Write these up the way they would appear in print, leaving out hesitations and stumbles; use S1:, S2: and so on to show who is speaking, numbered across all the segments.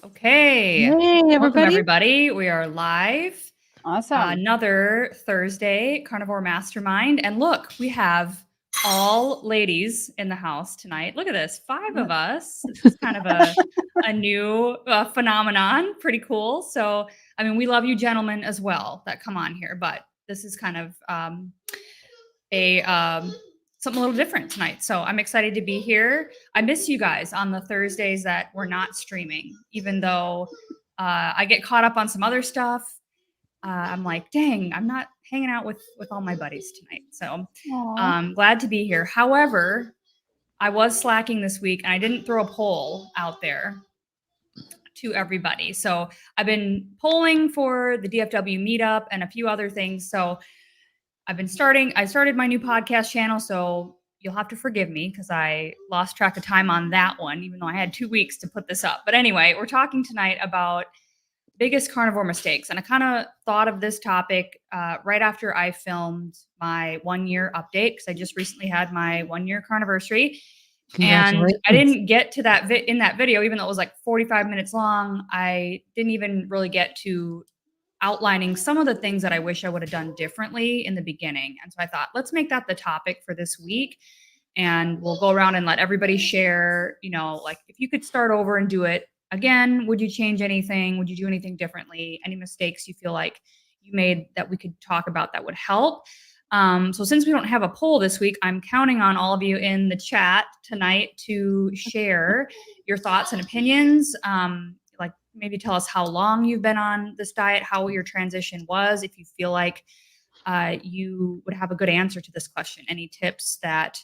S1: Okay.
S2: Hey,
S1: Welcome,
S2: everybody.
S1: everybody. We are live.
S2: Awesome.
S1: Another Thursday Carnivore Mastermind. And look, we have all ladies in the house tonight. Look at this, 5 of us. This is kind of a new phenomenon. Pretty cool. So, I mean, we love you gentlemen as well that come on here, but this is kind of a something a little different tonight. So I'm excited to be here. I miss you guys on the Thursdays that we're not streaming, even though I get caught up on some other stuff. I'm like, dang, I'm not hanging out with all my buddies tonight. So glad to be here. However, I was slacking this week and I didn't throw a poll out there to everybody. So I've been polling for the DFW meetup and a few other things. So I started my new podcast channel, so you'll have to forgive me because I lost track of time on that one, even though I had 2 weeks to put this up. But anyway, we're talking tonight about biggest carnivore mistakes. And I kind of thought of this topic right after I filmed my 1 year update because I just recently had my 1 year carniversary. And I didn't get to that in that video, even though it was like 45 minutes long. I didn't even really get to outlining some of the things that I wish I would have done differently in the beginning. And so I thought, let's make that the topic for this week. And we'll go around and let everybody share, like if you could start over and do it again, would you change anything? Would you do anything differently? Any mistakes you feel like you made that we could talk about that would help? So since we don't have a poll this week, I'm counting on all of you in the chat tonight to share your thoughts and opinions. Like maybe tell us how long you've been on this diet, how your transition was, if you feel like you would have a good answer to this question, any tips that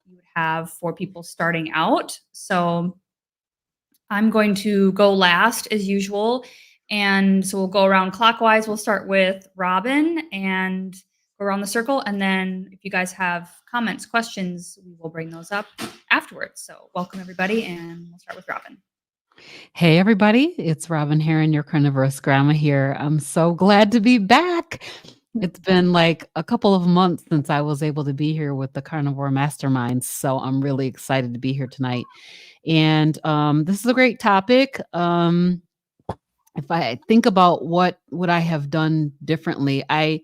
S1: you would have for people starting out. So I'm going to go last as usual. And so we'll go around clockwise. We'll start with Robin and go around the circle. And then if you guys have comments, questions, we will bring those up afterwards. So welcome everybody. And we'll start with Robin.
S2: Hey, everybody. It's Robin Heron, your Carnivorous Grandma here. I'm so glad to be back. It's been like a couple of months since I was able to be here with the Carnivore Masterminds. So I'm really excited to be here tonight. And this is a great topic. If I think about what would I have done differently, I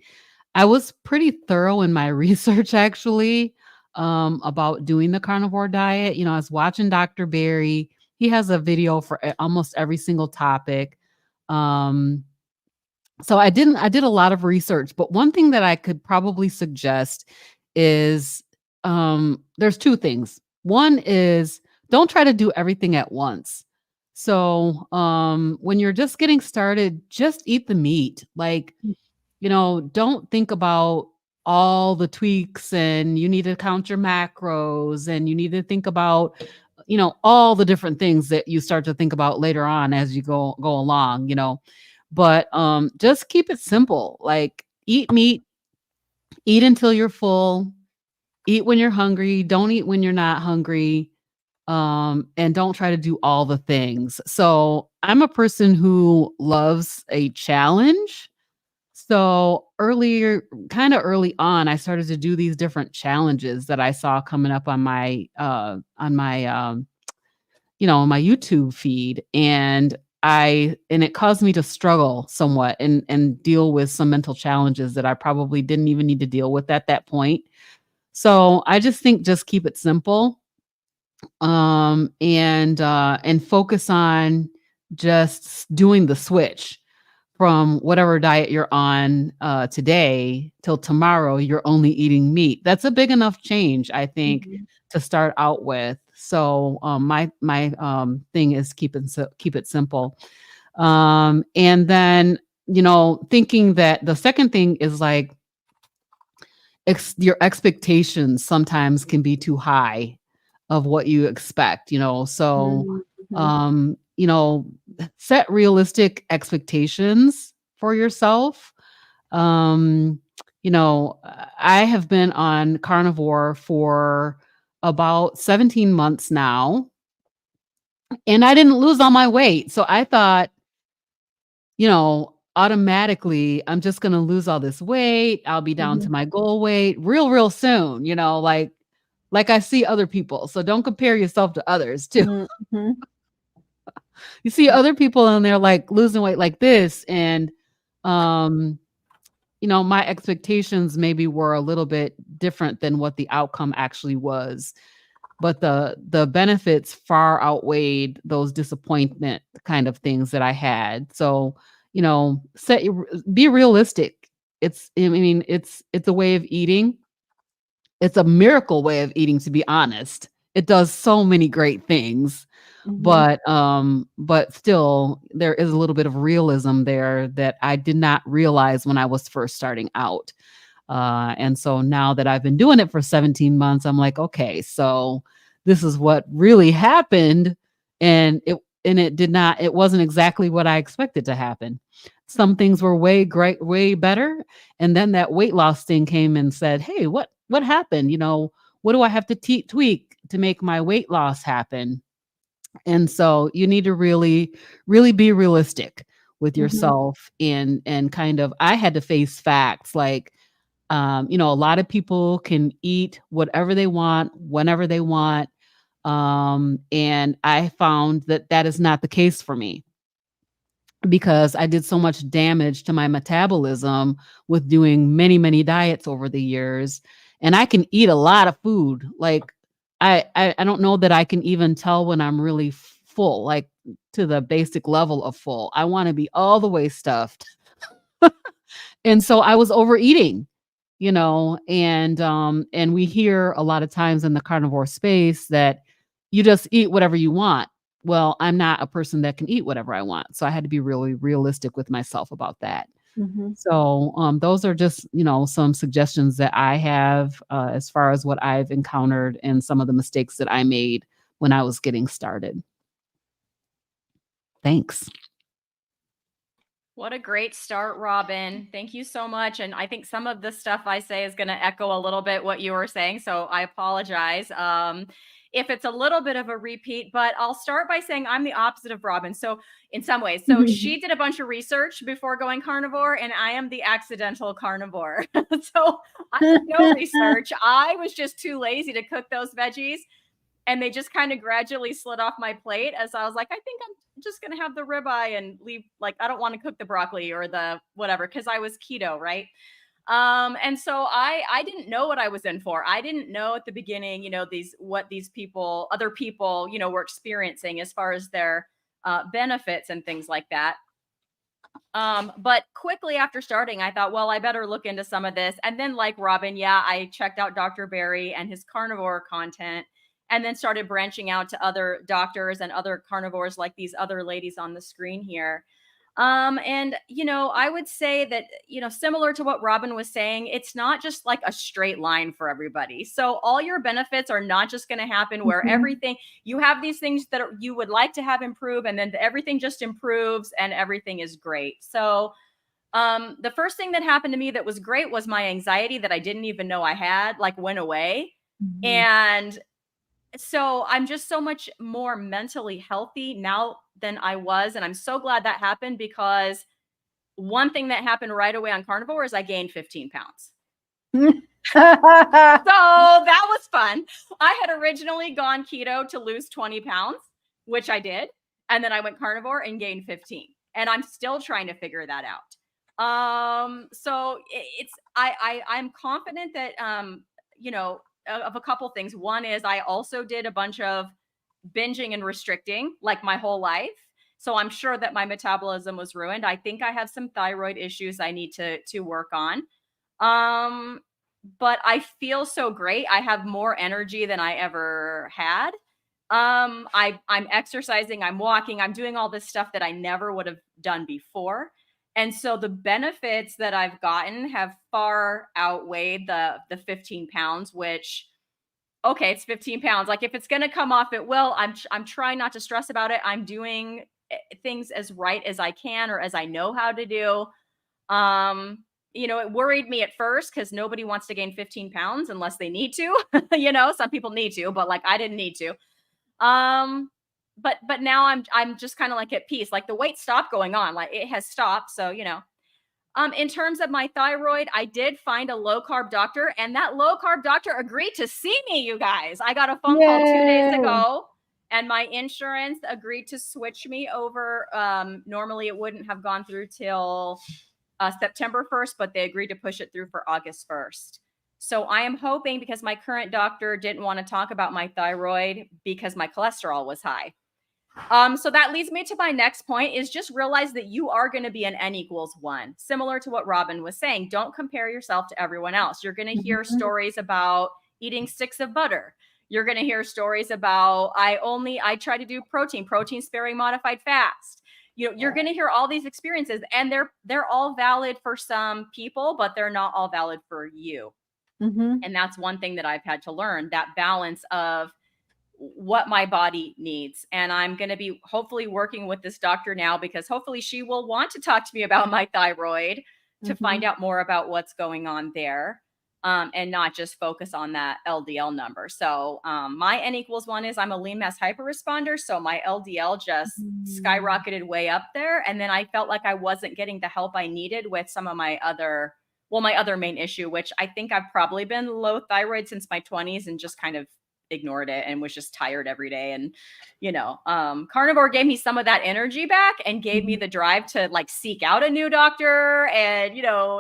S2: was pretty thorough in my research actually about doing the carnivore diet. I was watching Dr. Berry. He has a video for almost every single topic. So I did a lot of research, but one thing that I could probably suggest is there's two things. One is don't try to do everything at once. So when you're just getting started, just eat the meat. Like, don't think about all the tweaks and you need to count your macros and you need to think about, all the different things that you start to think about later on as you go along, but just keep it simple. Like eat meat, eat until you're full, eat when you're hungry, don't eat when you're not hungry. And don't try to do all the things. So I'm a person who loves a challenge. So kind of early on, I started to do these different challenges that I saw coming up on my my YouTube feed, and it caused me to struggle somewhat and deal with some mental challenges that I probably didn't even need to deal with at that point. So I just think just keep it simple, and focus on just doing the switch from whatever diet you're on today till tomorrow. You're only eating meat. That's a big enough change, I think, to start out with. So my thing is keep it simple, and then thinking that the second thing is like your expectations sometimes can be too high of what you expect. So set realistic expectations for yourself. I have been on carnivore for about 17 months now, and I didn't lose all my weight. So I thought, automatically I'm just going to lose all this weight. I'll be down to my goal weight real soon, like I see other people. So don't compare yourself to others too. You see other people and they're like losing weight like this, and um my expectations maybe were a little bit different than what the outcome actually was, but the benefits far outweighed those disappointment kind of things that I had. So, be realistic. It's a way of eating. It's a miracle way of eating, to be honest. It does so many great things,
S3: Mhm.
S2: but still there is a little bit of realism there that I did not realize when I was first starting out. And so now that I've been doing it for 17 months, I'm like, okay, so this is what really happened. And it wasn't exactly what I expected to happen. Some things were way great, way better. And then that weight loss thing came and said, hey, what happened? What do I have to tweak to make my weight loss happen? And so you need to really, really be realistic with
S3: Mhm.
S2: yourself, and kind of, I had to face facts like, a lot of people can eat whatever they want, whenever they want. And I found that that is not the case for me, because I did so much damage to my metabolism with doing many, many diets over the years. And I can eat a lot of food. Like, I don't know that I can even tell when I'm really full, like to the basic level of full. I want to be all the way stuffed. And so I was overeating, and we hear a lot of times in the carnivore space that you just eat whatever you want. Well, I'm not a person that can eat whatever I want. So I had to be really realistic with myself about that.
S3: Mhm.
S2: So those are just, some suggestions that I have, as far as what I've encountered and some of the mistakes that I made when I was getting started. Thanks.
S4: What a great start, Robin. Thank you so much. And I think some of the stuff I say is going to echo a little bit what you were saying. So I apologize if it's a little bit of a repeat, but I'll start by saying I'm the opposite of Robin. So, in some ways, so she did a bunch of research before going carnivore, and I am the accidental carnivore. So I did no research. I was just too lazy to cook those veggies, and they just kind of gradually slid off my plate as I was like, I think I'm just gonna have the ribeye and leave. Like, I don't want to cook the broccoli or the whatever, because I was keto, right? And so I didn't know what I was in for. I didn't know at the beginning, what these people, other people, were experiencing as far as their benefits and things like that. But quickly after starting, I thought, well, I better look into some of this. And then, like Robin, yeah, I checked out Dr. Barry and his carnivore content, and then started branching out to other doctors and other carnivores like these other ladies on the screen here. And I would say that, similar to what Robin was saying, it's not just like a straight line for everybody. So all your benefits are not just going to happen where
S3: Mhm.
S4: everything, you have these things that you would like to have improve, and then everything just improves and everything is great. So the first thing that happened to me that was great was my anxiety that I didn't even know I had, like, went away.
S3: Mhm.
S4: And so I'm just so much more mentally healthy now than I was. And I'm so glad that happened, because one thing that happened right away on carnivore is I gained 15 pounds. So that was fun. I had originally gone keto to lose 20 pounds, which I did. And then I went carnivore and gained 15. And I'm still trying to figure that out. So I'm confident that, of a couple things. One is I also did a bunch of binging and restricting like my whole life. So I'm sure that my metabolism was ruined. I think I have some thyroid issues I need to work on. Um, but I feel so great. I have more energy than I ever had. I'm exercising, I'm walking, I'm doing all this stuff that I never would have done before. And so the benefits that I've gotten have far outweighed the 15 pounds, which, okay, it's 15 pounds. Like, if it's going to come off, it will. I'm trying not to stress about it. I'm doing things as right as I can, or as I know how to do. It worried me at first because nobody wants to gain 15 pounds unless they need to. Some people need to, but like, I didn't need to. Um, but now I'm just kind of like at peace. Like, the weight stopped going on. Like, it has stopped. So, in terms of my thyroid, I did find a low carb doctor, and that low carb doctor agreed to see me, you guys. I got a phone call 2 days
S3: Yay.
S4: ago, And my insurance agreed to switch me over. Normally it wouldn't have gone through till September 1st, but they agreed to push it through for August 1st. So I am hoping, because my current doctor didn't want to talk about my thyroid because my cholesterol was high. So that leads me to my next point, is just realize that you are going to be an N=1. Similar to what Robin was saying, don't compare yourself to everyone else. You're going to hear stories about eating sticks of butter. You're going to hear stories about, I try to do protein sparing modified fast. You're going to hear all these experiences, and they're all valid for some people, but they're not all valid for you. And that's one thing that I've had to learn, that balance of what my body needs. And I'm going to be hopefully working with this doctor now, because hopefully she will want to talk to me about my thyroid to find out more about what's going on there, and not just focus on that LDL number. So my N=1 is I'm a lean mass hyperresponder. So my LDL just skyrocketed way up there. And then I felt like I wasn't getting the help I needed with some of my other main issue, which I think I've probably been low thyroid since my 20s and just kind of ignored it and was just tired every day. And Carnivore gave me some of that energy back and gave me the drive to like seek out a new doctor and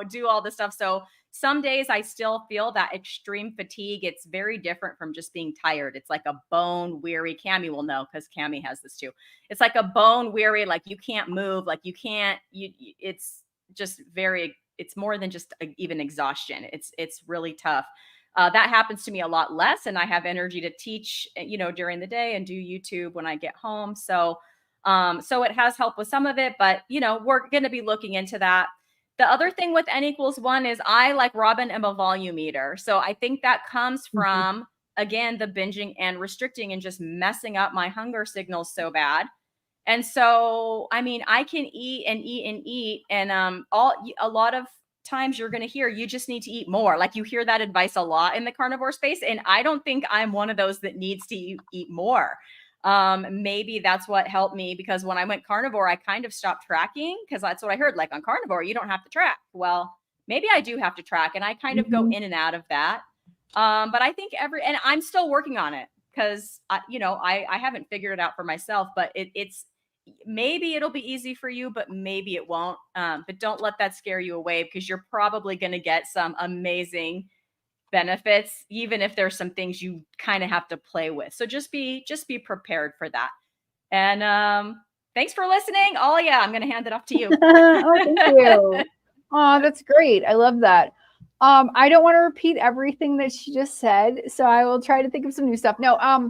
S4: do all this stuff. So some days I still feel that extreme fatigue. It's very different from just being tired. It's like a bone weary. Cami will know, because Cami has this too. It's like a bone weary, like you can't move, like you can't, it's just it's more than just even exhaustion. It's really tough. That happens to me a lot less, and I have energy to teach, during the day and do YouTube when I get home. So it has helped with some of it, but we're going to be looking into that. The other thing with N=1 is I, like Robin, am a volume eater. So I think that comes from, again, the binging and restricting and just messing up my hunger signals so bad. And so, I mean, I can eat and eat and eat, and a lot of times you're going to hear you just need to eat more. Like you hear that advice a lot in the carnivore space, and I don't think I'm one of those that needs to eat more. Maybe that's what helped me, because when I went carnivore, I kind of stopped tracking, because that's what I heard. Like on carnivore, you don't have to track. Well, maybe I do have to track, and I kind of go in and out of that. But I think and I'm still working on it, because I haven't figured it out for myself, but it's maybe it'll be easy for you, but maybe it won't. But don't let that scare you away, because you're probably going to get some amazing benefits, even if there's some things you kind of have to play with. So just be prepared for that. And thanks for listening. Oh yeah, I'm going to hand it off to you.
S3: Oh, thank you. Oh, that's great. I love that. I don't want to repeat everything that she just said, so I will try to think of some new stuff. No,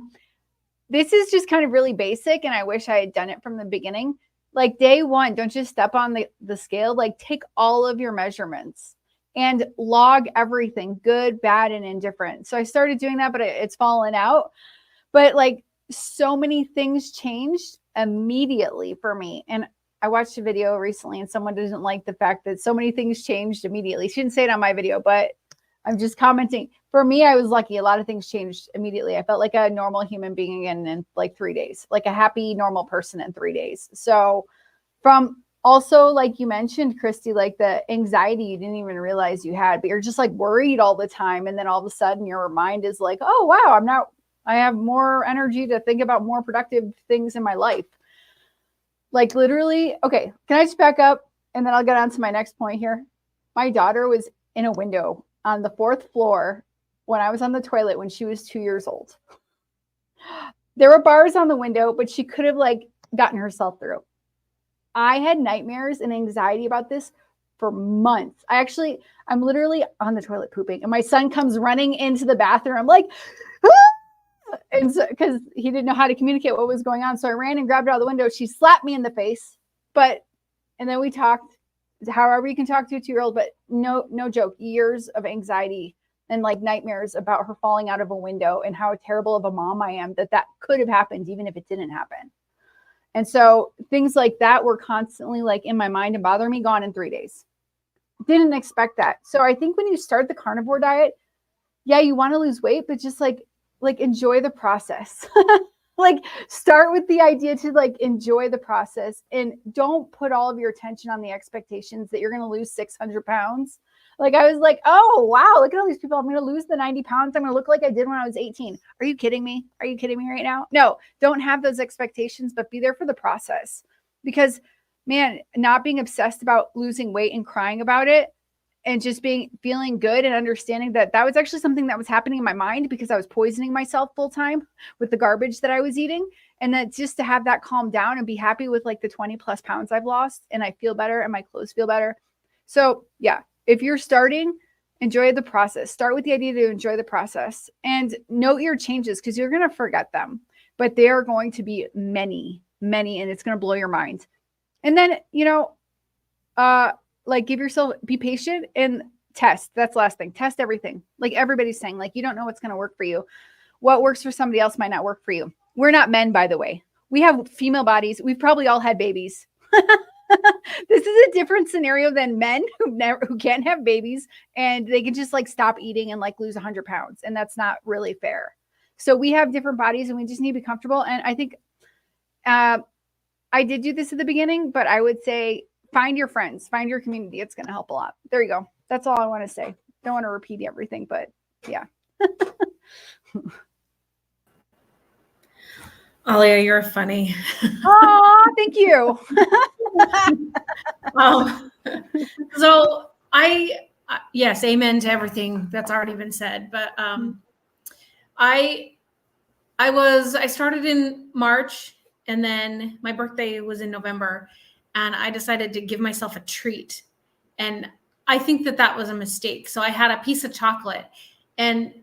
S3: this is just kind of really basic, and I wish I had done it from the beginning. Like day one, don't just step on the scale. Like take all of your measurements and log everything, good, bad, and indifferent. So I started doing that, but it's fallen out. But like so many things changed immediately for me. And I watched a video recently, and someone didn't like the fact that so many things changed immediately. She didn't say it on my video, but I'm just commenting. For me, I was lucky. A lot of things changed immediately. I felt like a normal human being in like 3 days, like a happy, normal person in 3 days. So from also, like you mentioned, Christy, like the anxiety you didn't even realize you had, but you're just like worried all the time. And then all of a sudden your mind is like, oh, wow, I have more energy to think about more productive things in my life. Like literally, okay, can I just back up and then I'll get on to my next point here. My daughter was in a window on the 4th floor when I was on the toilet when she was 2 years old. There were bars on the window, but she could have like gotten herself through. I had nightmares and anxiety about this for months. I'm literally on the toilet pooping, and my son comes running into the bathroom. I'm like, ah! And so, because he didn't know how to communicate what was going on. So I ran and grabbed her out of the window. She slapped me in the face, and then we talked, however you can talk to a 2-year-old, but no joke, years of anxiety and like nightmares about her falling out of a window and how terrible of a mom I am that could have happened, even if it didn't happen. And so things like that were constantly like in my mind and bothering me, gone in 3 days. Didn't expect that. So I think when you start the carnivore diet, yeah, you want to lose weight, but just like enjoy the process. Like start with the idea to like enjoy the process, and don't put all of your attention on the expectations that you're going to lose 600 pounds. Like I was like, oh wow, look at all these people. I'm gonna lose the 90 pounds. I'm gonna look like I did when I was 18. Are you kidding me? Are you kidding me right now? No, don't have those expectations, but be there for the process. Because man, not being obsessed about losing weight and crying about it and just feeling good and understanding that that was actually something that was happening in my mind because I was poisoning myself full time with the garbage that I was eating. And that just to have that calm down and be happy with like the 20 plus pounds I've lost and I feel better and my clothes feel better. So yeah, if you're starting, enjoy the process. Start with the idea to enjoy the process and note your changes because you're going to forget them, but they are going to be many, many, and it's going to blow your mind. And then, like give yourself, be patient and test. That's the last thing. Test everything. Like everybody's saying, like, you don't know what's going to work for you. What works for somebody else might not work for you. We're not men, by the way. We have female bodies. We've probably all had babies. This is a different scenario than men who can't have babies and they can just like stop eating and like lose 100 pounds. And that's not really fair. So we have different bodies and we just need to be comfortable. And I think I did do this at the beginning, but I would say find your friends, find your community. It's going to help a lot. There you go. That's all I want to say. Don't want to repeat everything, but yeah.
S5: Alia, you're funny.
S3: Oh, thank you.
S5: So yes, amen to everything that's already been said. But I started in March and then my birthday was in November and I decided to give myself a treat. And I think that was a mistake. So I had a piece of chocolate and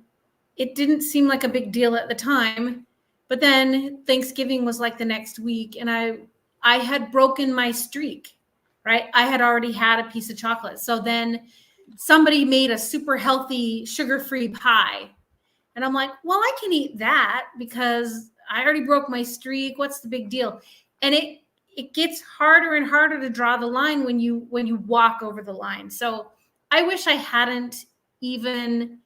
S5: it didn't seem like a big deal at the time. But then Thanksgiving was like the next week and I had broken my streak, right? I had already had a piece of chocolate. So then somebody made a super healthy sugar-free pie. And I'm like, well, I can eat that because I already broke my streak. What's the big deal? And it gets harder and harder to draw the line when you walk over the line. So I wish I hadn't even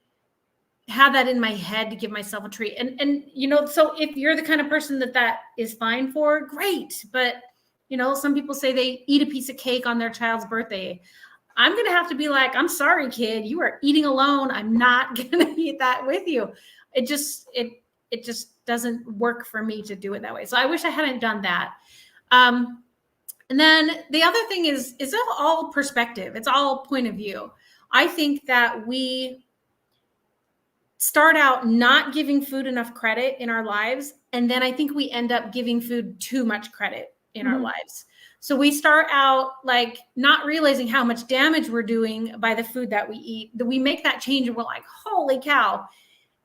S5: had that in my head to give myself a treat. And so if you're the kind of person that is fine for, great. But some people say they eat a piece of cake on their child's birthday. I'm going to have to be like, I'm sorry, kid, you are eating alone. I'm not going to eat that with you. It just doesn't work for me to do it that way. So I wish I hadn't done that. And then the other thing is all perspective. It's all point of view. I think that we start out not giving food enough credit in our lives. And then I think we end up giving food too much credit in our lives. So we start out like not realizing how much damage we're doing by the food that we eat, that we make that change and we're like, holy cow.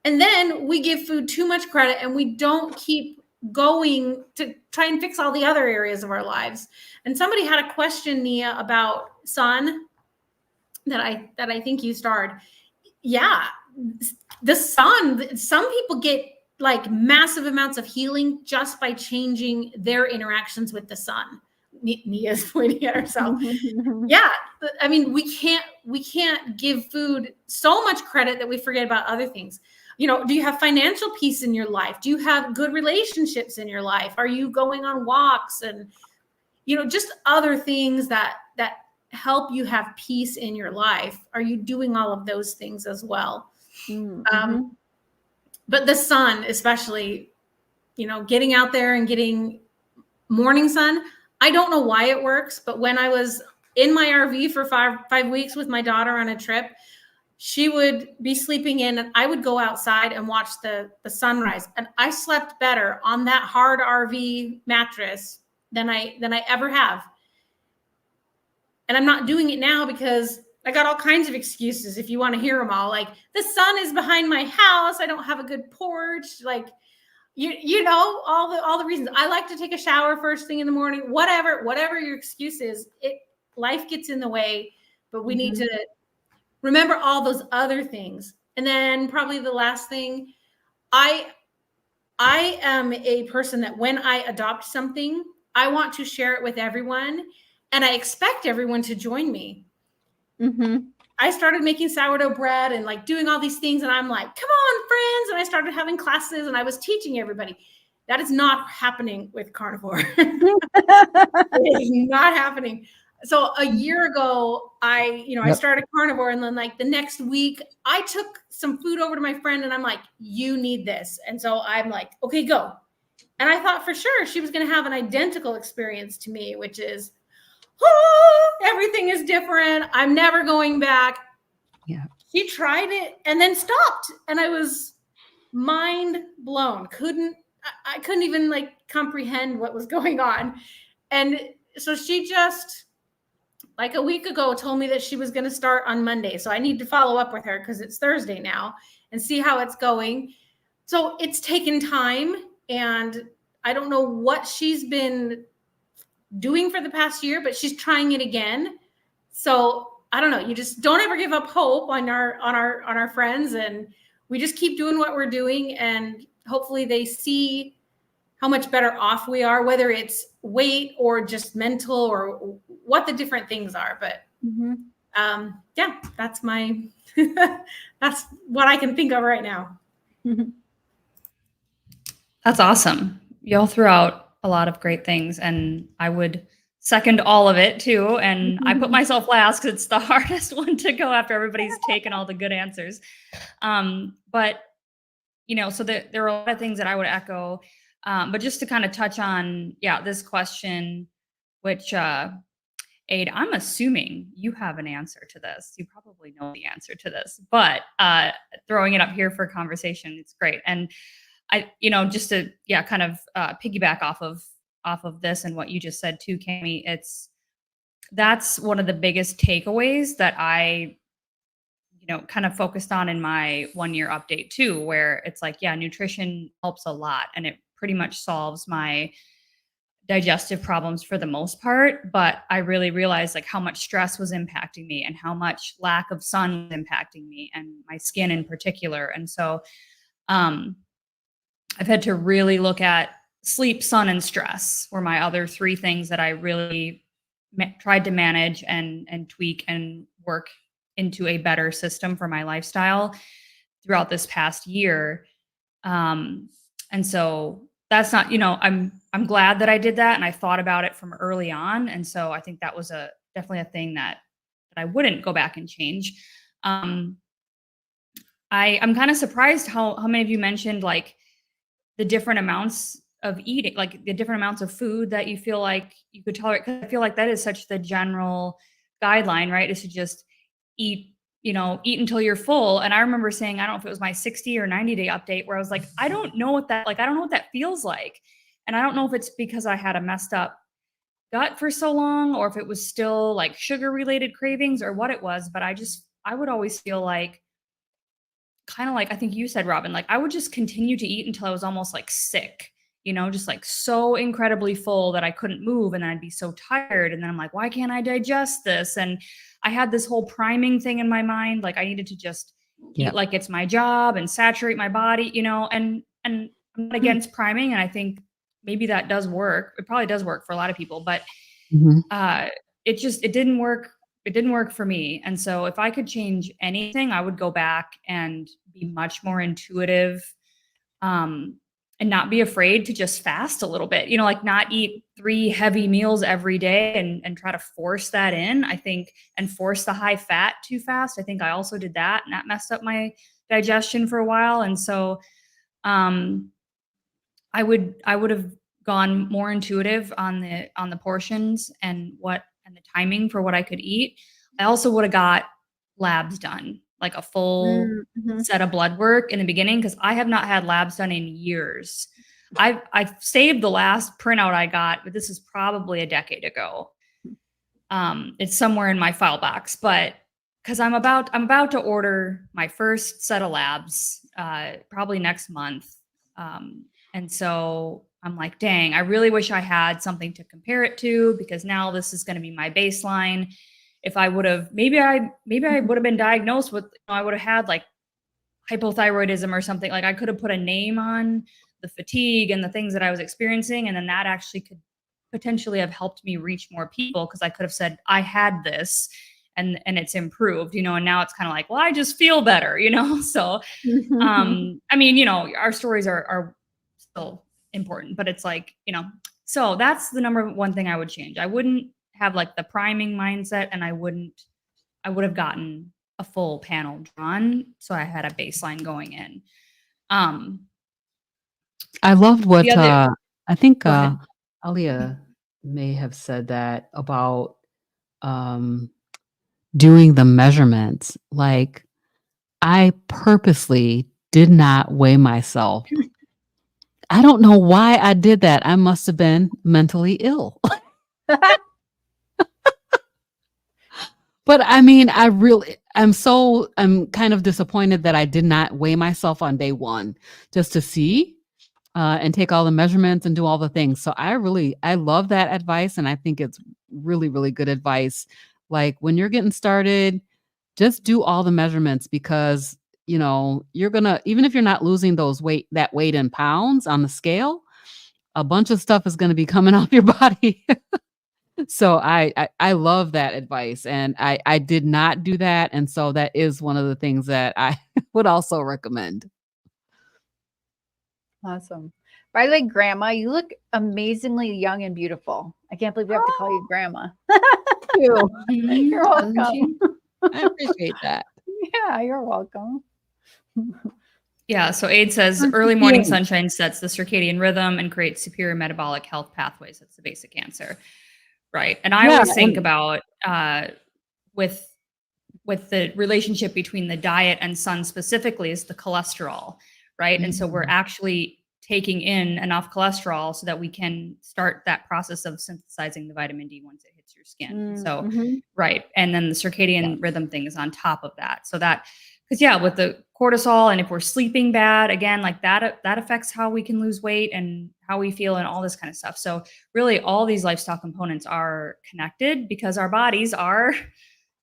S5: And then we give food too much credit and we don't keep going to try and fix all the other areas of our lives. And somebody had a question, Nia, about sun that I think you starred. Yeah. The sun, some people get like massive amounts of healing just by changing their interactions with the sun. Nia's pointing at herself. Yeah. I mean, we can't give food so much credit that we forget about other things. Do you have financial peace in your life? Do you have good relationships in your life? Are you going on walks and, just other things that help you have peace in your life? Are you doing all of those things as well? Mm-hmm. But the sun, especially, getting out there and getting morning sun, I don't know why it works, but when I was in my RV for five weeks with my daughter on a trip, she would be sleeping in and I would go outside and watch the sunrise. And I slept better on that hard RV mattress than I ever have. And I'm not doing it now because I got all kinds of excuses if you want to hear them all. Like the sun is behind my house. I don't have a good porch. Like, all the reasons. I like to take a shower first thing in the morning, whatever your excuse is, life gets in the way, but we need to remember all those other things. And then probably the last thing, I am a person that when I adopt something, I want to share it with everyone and I expect everyone to join me. I started making sourdough bread and like doing all these things. And I'm like, come on, friends. And I started having classes and I was teaching everybody. That is not happening with Carnivore. It is not happening. So a year ago, I
S2: Yep.
S5: started Carnivore, and then like the next week I took some food over to my friend and I'm like, you need this. And so I'm like, okay, go. And I thought for sure she was going to have an identical experience to me, which is, oh, everything is different. I'm never going back.
S2: Yeah.
S5: She tried it and then stopped. And I was mind blown. I couldn't even like comprehend what was going on. And so she just like a week ago told me that she was going to start on Monday. So I need to follow up with her because it's Thursday now and see how it's going. So it's taken time, and I don't know what she's been doing for the past year, but she's trying it again. So I don't know. You just don't ever give up hope on our friends, and we just keep doing what we're doing, and hopefully they see how much better off we are, whether it's weight or just mental or what the different things are. But yeah, that's my that's what I can think of right now.
S1: That's awesome. Y'all threw out a lot of great things, and I would second all of it too. And I put myself last because it's the hardest one to go after everybody's taken all the good answers. But so there are a lot of things that I would echo. But just to kind of touch on, this question, which Aid, I'm assuming you have an answer to this. You probably know the answer to this, but throwing it up here for conversation, it's great. And I, just to kind of piggyback off of this and what you just said too, Cami, that's one of the biggest takeaways that I kind of focused on in my 1-year update too, where it's like, nutrition helps a lot and it pretty much solves my digestive problems for the most part. But I really realized like how much stress was impacting me and how much lack of sun was impacting me and my skin in particular. And so I've had to really look at sleep, sun, and stress were my other 3 things that I really tried to manage and tweak and work into a better system for my lifestyle throughout this past year. And so that's not, I'm glad that I did that and I thought about it from early on. And so I think that was definitely a thing that I wouldn't go back and change. I'm kind of surprised how many of you mentioned like the different amounts of eating, like the different amounts of food that you feel like you could tolerate. Cause I feel like that is such the general guideline, right? Is to just eat until you're full. And I remember saying, I don't know if it was my 60 or 90-day update where I was like, I don't know what that feels like. And I don't know if it's because I had a messed up gut for so long or if it was still like sugar related cravings or what it was. But I would always feel like, kind of like, I think you said, Robin, like I would just continue to eat until I was almost like sick, just like so incredibly full that I couldn't move. And then I'd be so tired. And then I'm like, why can't I digest this? And I had this whole priming thing in my mind. Like I needed to just eat like it's my job and saturate my body, and I'm not against priming. And I think maybe that does work. It probably does work for a lot of people, but it didn't work. It didn't work for me. And so if I could change anything, I would go back and be much more intuitive, and not be afraid to just fast a little bit, like not eat 3 heavy meals every day and try to force that in, I think, and force the high fat too fast. I think I also did that and that messed up my digestion for a while. And so, I would have gone more intuitive on the portions and the timing for what I could eat. I also would have got labs done, like a full set of blood work in the beginning, because I have not had labs done in years. I've saved the last printout I got, but this is probably a decade ago. It's somewhere in my file box, but because I'm about to order my first set of labs probably next month. And so I'm like, dang, I really wish I had something to compare it to, because now this is going to be my baseline. If I would have, maybe I would have been diagnosed with, I would have had like hypothyroidism or something. Like I could have put a name on the fatigue and the things that I was experiencing. And then that actually could potentially have helped me reach more people, because I could have said, I had this and it's improved, and now it's kind of like, well, I just feel better, So, I mean, our stories are still important, but it's like, so that's the number one thing I would change. I wouldn't have like the priming mindset, and I would have gotten a full panel drawn. So I had a baseline going in.
S2: I loved what
S1: The other-
S2: I think
S1: Go ahead.
S2: Alia may have said that about doing the measurements. Like, I purposely did not weigh myself. I don't know why I did that. I must have been mentally ill. But I mean, I'm kind of disappointed that I did not weigh myself on day one just to see and take all the measurements and do all the things. So I love that advice. And I think it's really, really good advice. Like, when you're getting started, just do all the measurements, because you're gonna, even if you're not losing that weight in pounds on the scale, a bunch of stuff is going to be coming off your body. So I love that advice, and I did not do that, and so that is one of the things that I would also recommend.
S3: Awesome. By the way, Grandma, you look amazingly young and beautiful. I can't believe we have to call you Grandma.
S2: You.
S3: You're welcome.
S2: I appreciate that.
S3: Yeah, you're welcome.
S1: Yeah, so Aid says early morning sunshine sets the circadian rhythm and creates superior metabolic health pathways. That's the basic answer. Right. And I always think about with the relationship between the diet and sun specifically is the cholesterol, right? And so we're actually taking in enough cholesterol so that we can start that process of synthesizing the vitamin D once it hits your skin. So, right. And then the circadian rhythm thing is on top of that. So that, because with the cortisol, and if we're sleeping bad, again, like that affects how we can lose weight and how we feel and all this kind of stuff. So really all these lifestyle components are connected, because our bodies are,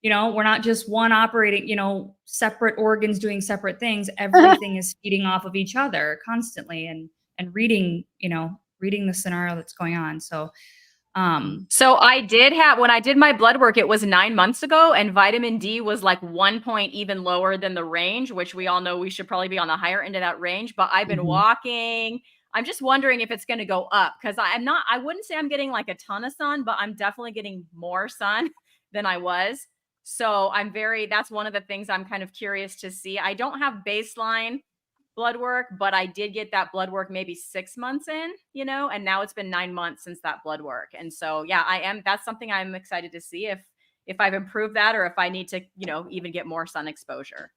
S1: we're not just one operating, separate organs doing separate things. Everything is feeding off of each other constantly, and reading the scenario that's going on. So
S4: so I did have, when I did my blood work, it was 9 months ago, and vitamin D was like 1 point even lower than the range, which we all know we should probably be on the higher end of that range. But I've been walking. I'm just wondering if it's going to go up, because I wouldn't say I'm getting like a ton of sun, but I'm definitely getting more sun than I was. So that's one of the things I'm kind of curious to see. I don't have baseline blood work, but I did get that blood work maybe 6 months in, and now it's been 9 months since that blood work. And so, that's something I'm excited to see if I've improved that, or if I need to, even get more sun exposure.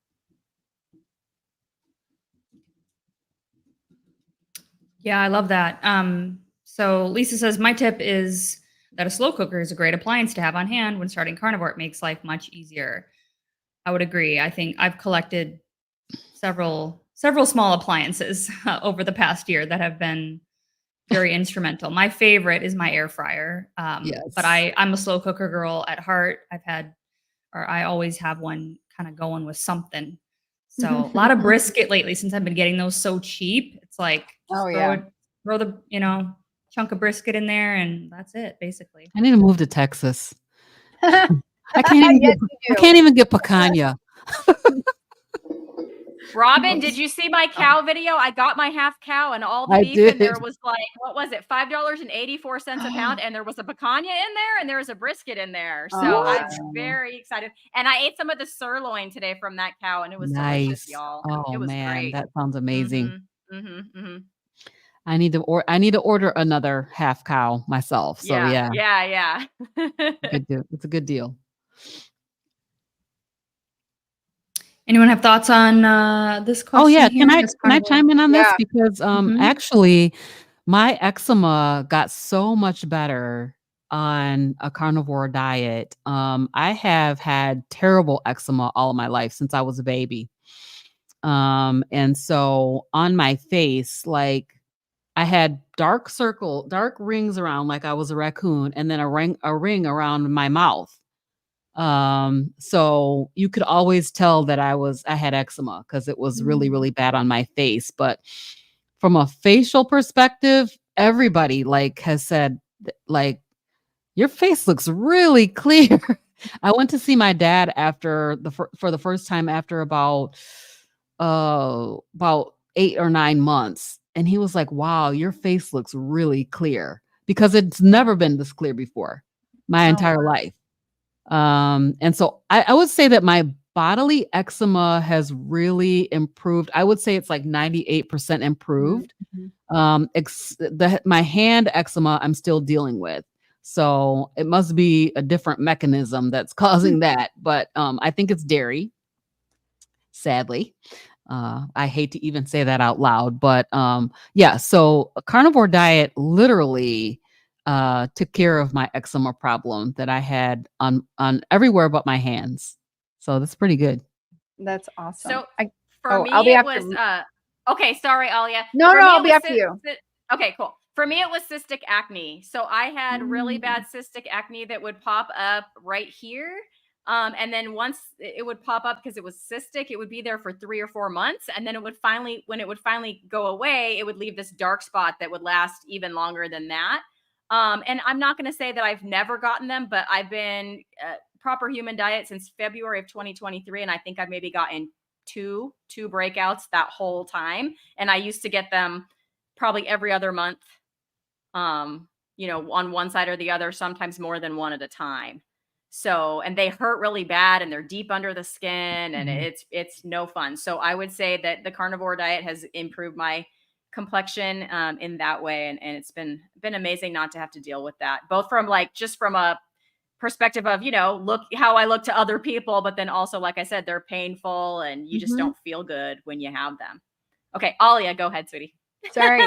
S1: Yeah, I love that. So Lisa says, my tip is that a slow cooker is a great appliance to have on hand when starting carnivore. It makes life much easier. I would agree. I think I've collected several small appliances over the past year that have been very instrumental. My favorite is my air fryer. But I'm a slow cooker girl at heart. I always have one kind of going with something. So a lot of brisket lately, since I've been getting those so cheap. It's like, throw the, chunk of brisket in there, and that's it, basically.
S2: I need to move to Texas. I can't even get picanha.
S4: Robin, did you see my cow video? I got my half cow and all the beef, and there was like, what was it, $5.84 a pound, and there was a picanha in there, and there was a brisket in there. So I'm very excited. And I ate some of the sirloin today from that cow, and it was delicious, y'all.
S2: Oh,
S4: it was
S2: man,
S4: great.
S2: that sounds amazing. I need to order another half cow myself. So
S4: yeah.
S2: It's a good deal.
S1: Anyone have thoughts on this question?
S2: Oh yeah,
S1: here?
S2: can I chime in on this? Because actually my eczema got so much better on a carnivore diet. I have had terrible eczema all of my life since I was a baby. And so on my face, like, I had dark rings around, like I was a raccoon, and then a ring around my mouth. So you could always tell that I had eczema, because it was really, really bad on my face. But from a facial perspective, everybody has said, like, your face looks really clear. I went to see my dad for the first time after about 8 or 9 months. And he was like, wow, your face looks really clear, because it's never been this clear before. my
S3: Oh,
S2: entire life. And so I would say that my bodily eczema has really improved. I would say it's like 98% improved. My hand eczema I'm still dealing with. So it must be a different mechanism that's causing that. But I think it's dairy, sadly. I hate to even say that out loud, but yeah, so a carnivore diet literally took care of my eczema problem that I had on everywhere but my hands. So that's pretty good.
S3: That's awesome.
S4: So
S3: I,
S4: for
S3: oh,
S4: me,
S3: I'll be
S4: it
S3: after.
S4: was okay. Sorry, Alia.
S3: No,
S4: For
S3: no,
S4: me,
S3: I'll
S4: it
S3: be
S4: was
S3: after you.
S4: Okay, cool. For me, it was cystic acne. So I had really bad cystic acne that would pop up right here. And then once it would pop up because it was cystic, it would be there for 3 or 4 months. And then when it would finally go away, it would leave this dark spot that would last even longer than that. And I'm not going to say that I've never gotten them, but I've been proper human diet since February of 2023. And I think I've maybe gotten two breakouts that whole time. And I used to get them probably every other month, on one side or the other, sometimes more than one at a time. So, and they hurt really bad and they're deep under the skin and it's no fun. So I would say that the carnivore diet has improved my complexion in that way. And it's been amazing not to have to deal with that, both from just from a perspective of, look how I look to other people, but then also, like I said, they're painful and you just don't feel good when you have them. Okay. Alia, go ahead, sweetie.
S3: Sorry.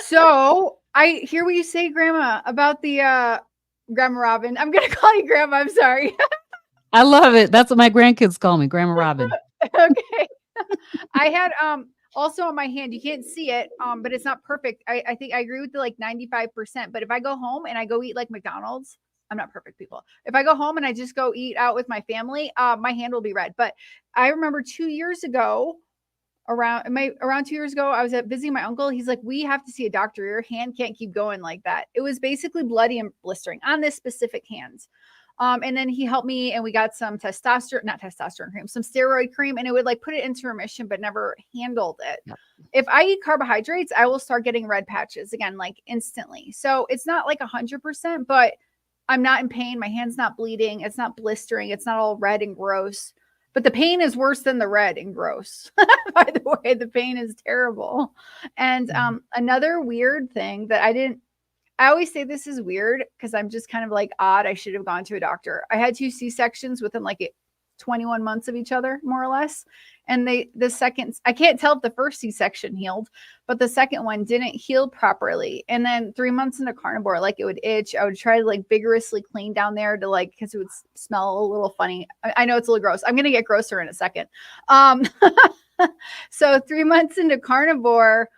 S3: So I hear what you say, Grandma, about the Grandma Robin. I'm gonna call you Grandma. I'm sorry.
S2: I love it. That's what my grandkids call me, Grandma Robin.
S3: Okay. I had also on my hand, you can't see it, but it's not perfect. I think I agree with the 95%. But if I go home and I go eat like McDonald's, I'm not perfect, people. If I go home and I just go eat out with my family, my hand will be red. But I remember 2 years ago, around 2 years ago, I was visiting my uncle. He's like, we have to see a doctor. Your hand can't keep going like that. It was basically bloody and blistering on this specific hand. And then he helped me and we got some not testosterone cream, some steroid cream, and it would put it into remission, but never handled it. Yep. If I eat carbohydrates, I will start getting red patches again, instantly. So it's not 100%, but I'm not in pain. My hand's not bleeding. It's not blistering. It's not all red and gross. But the pain is worse than the red and gross. By the way, the pain is terrible. And another weird thing that I always say this is weird because I'm just kind of odd. I should have gone to a doctor. I had 2 C-sections within 21 months of each other, more or less. And the second, I can't tell if the first C-section healed, but the second one didn't heal properly. And then 3 months into carnivore, it would itch. I would try to vigorously clean down there to because it would smell a little funny. I know it's a little gross. I'm going to get grosser in a second. So 3 months into carnivore,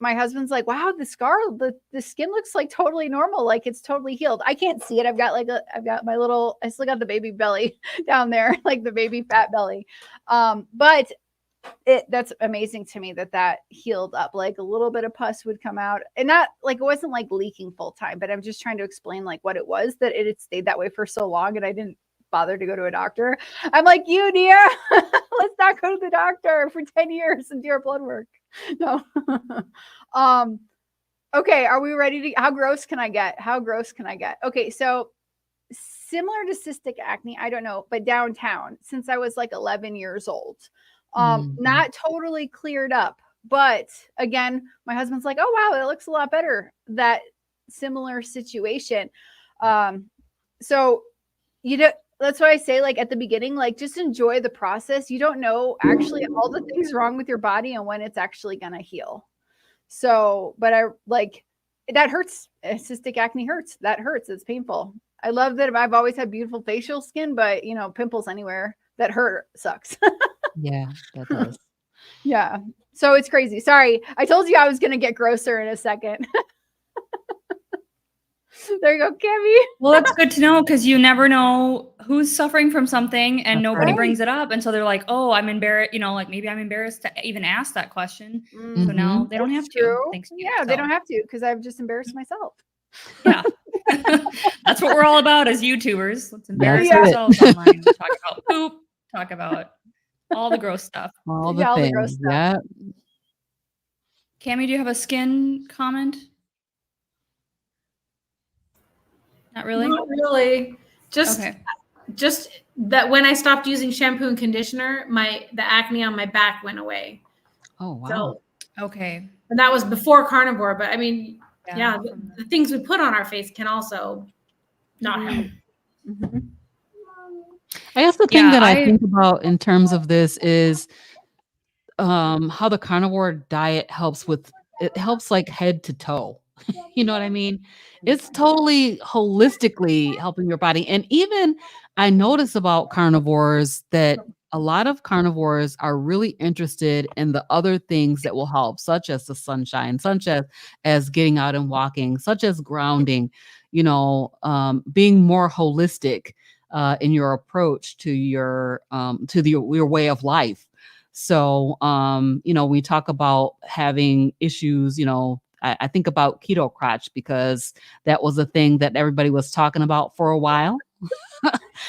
S3: my husband's like, wow, the scar, the skin looks totally normal. It's totally healed. I can't see it. I've got I still got the baby belly down there, the baby fat belly. But that's amazing to me that healed up. A little bit of pus would come out and not it wasn't leaking full time, but I'm just trying to explain what it was that it had stayed that way for so long. And I didn't bother to go to a doctor. I'm like, you dear, let's not go to the doctor for 10 years and do our blood work. No. Okay. Are we ready to, how gross can I get? Okay. So similar to cystic acne, I don't know, but downtown since I was 11 years old, not totally cleared up, but again, my husband's like, oh, wow, it looks a lot better. That similar situation. So that's why I say at the beginning, just enjoy the process. You don't know actually all the things wrong with your body and when it's actually going to heal. So, but that hurts. Cystic acne hurts. That hurts. It's painful. I love that I've always had beautiful facial skin, but pimples anywhere that hurt sucks.
S2: Yeah, that does.
S3: Yeah. So it's crazy. Sorry. I told you I was going to get grosser in a second. There you go, Kimmy.
S1: Well, that's good to know because you never know who's suffering from something and nobody brings it up. And so they're like, oh, I'm embarrassed, maybe I'm embarrassed to even ask that question. So now they don't have to. Thanks to you.
S3: They don't have to because I've just embarrassed myself.
S1: Yeah. That's what we're all about as YouTubers. Let's embarrass ourselves online. Talk about poop, talk about all the gross stuff.
S2: All the gross stuff. Yeah.
S1: Cammie, do you have a skin comment? Not really?
S5: Not really.
S1: Okay.
S5: Just that when I stopped using shampoo and conditioner, the acne on my back went away.
S2: Oh, wow.
S5: So,
S1: Okay.
S5: and that was before carnivore. But I mean, yeah,
S1: from
S5: the things we put on our face can also not help.
S3: Mhm.
S2: I guess the thing
S1: Yeah,
S2: that I think about in terms of this is how the carnivore diet helps like head to toe. You know what I mean? It's totally holistically helping your body. And even I notice about carnivores that a lot of carnivores are really interested in the other things that will help, such as the sunshine, such as getting out and walking, such as grounding, being more holistic in your approach to your way of life. So, we talk about having issues, I think about keto crotch because that was a thing that everybody was talking about for a while.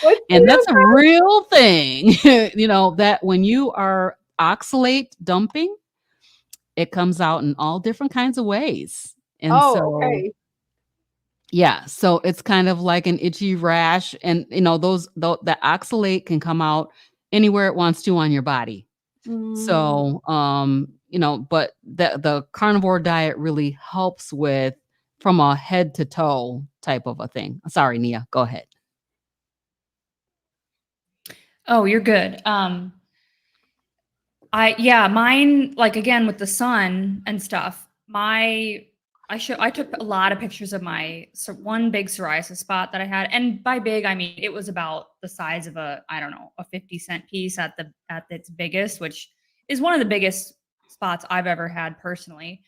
S3: What's
S2: And that's
S3: keto
S2: a real thing, that when you are oxalate dumping, it comes out in all different kinds of ways. And
S3: Oh,
S2: so,
S3: okay.
S2: yeah, so it's kind of like an itchy rash. And, the oxalate can come out anywhere it wants to on your body.
S3: Mm.
S2: So, but the carnivore diet really helps with from a head to toe type of a thing. Sorry, Nia, go ahead.
S1: Oh, you're good. Mine, like again with the sun and stuff, I took a lot of pictures of one big psoriasis spot that I had. And by big, I mean, it was about the size of a 50-cent piece at its biggest, which is one of the biggest spots I've ever had personally.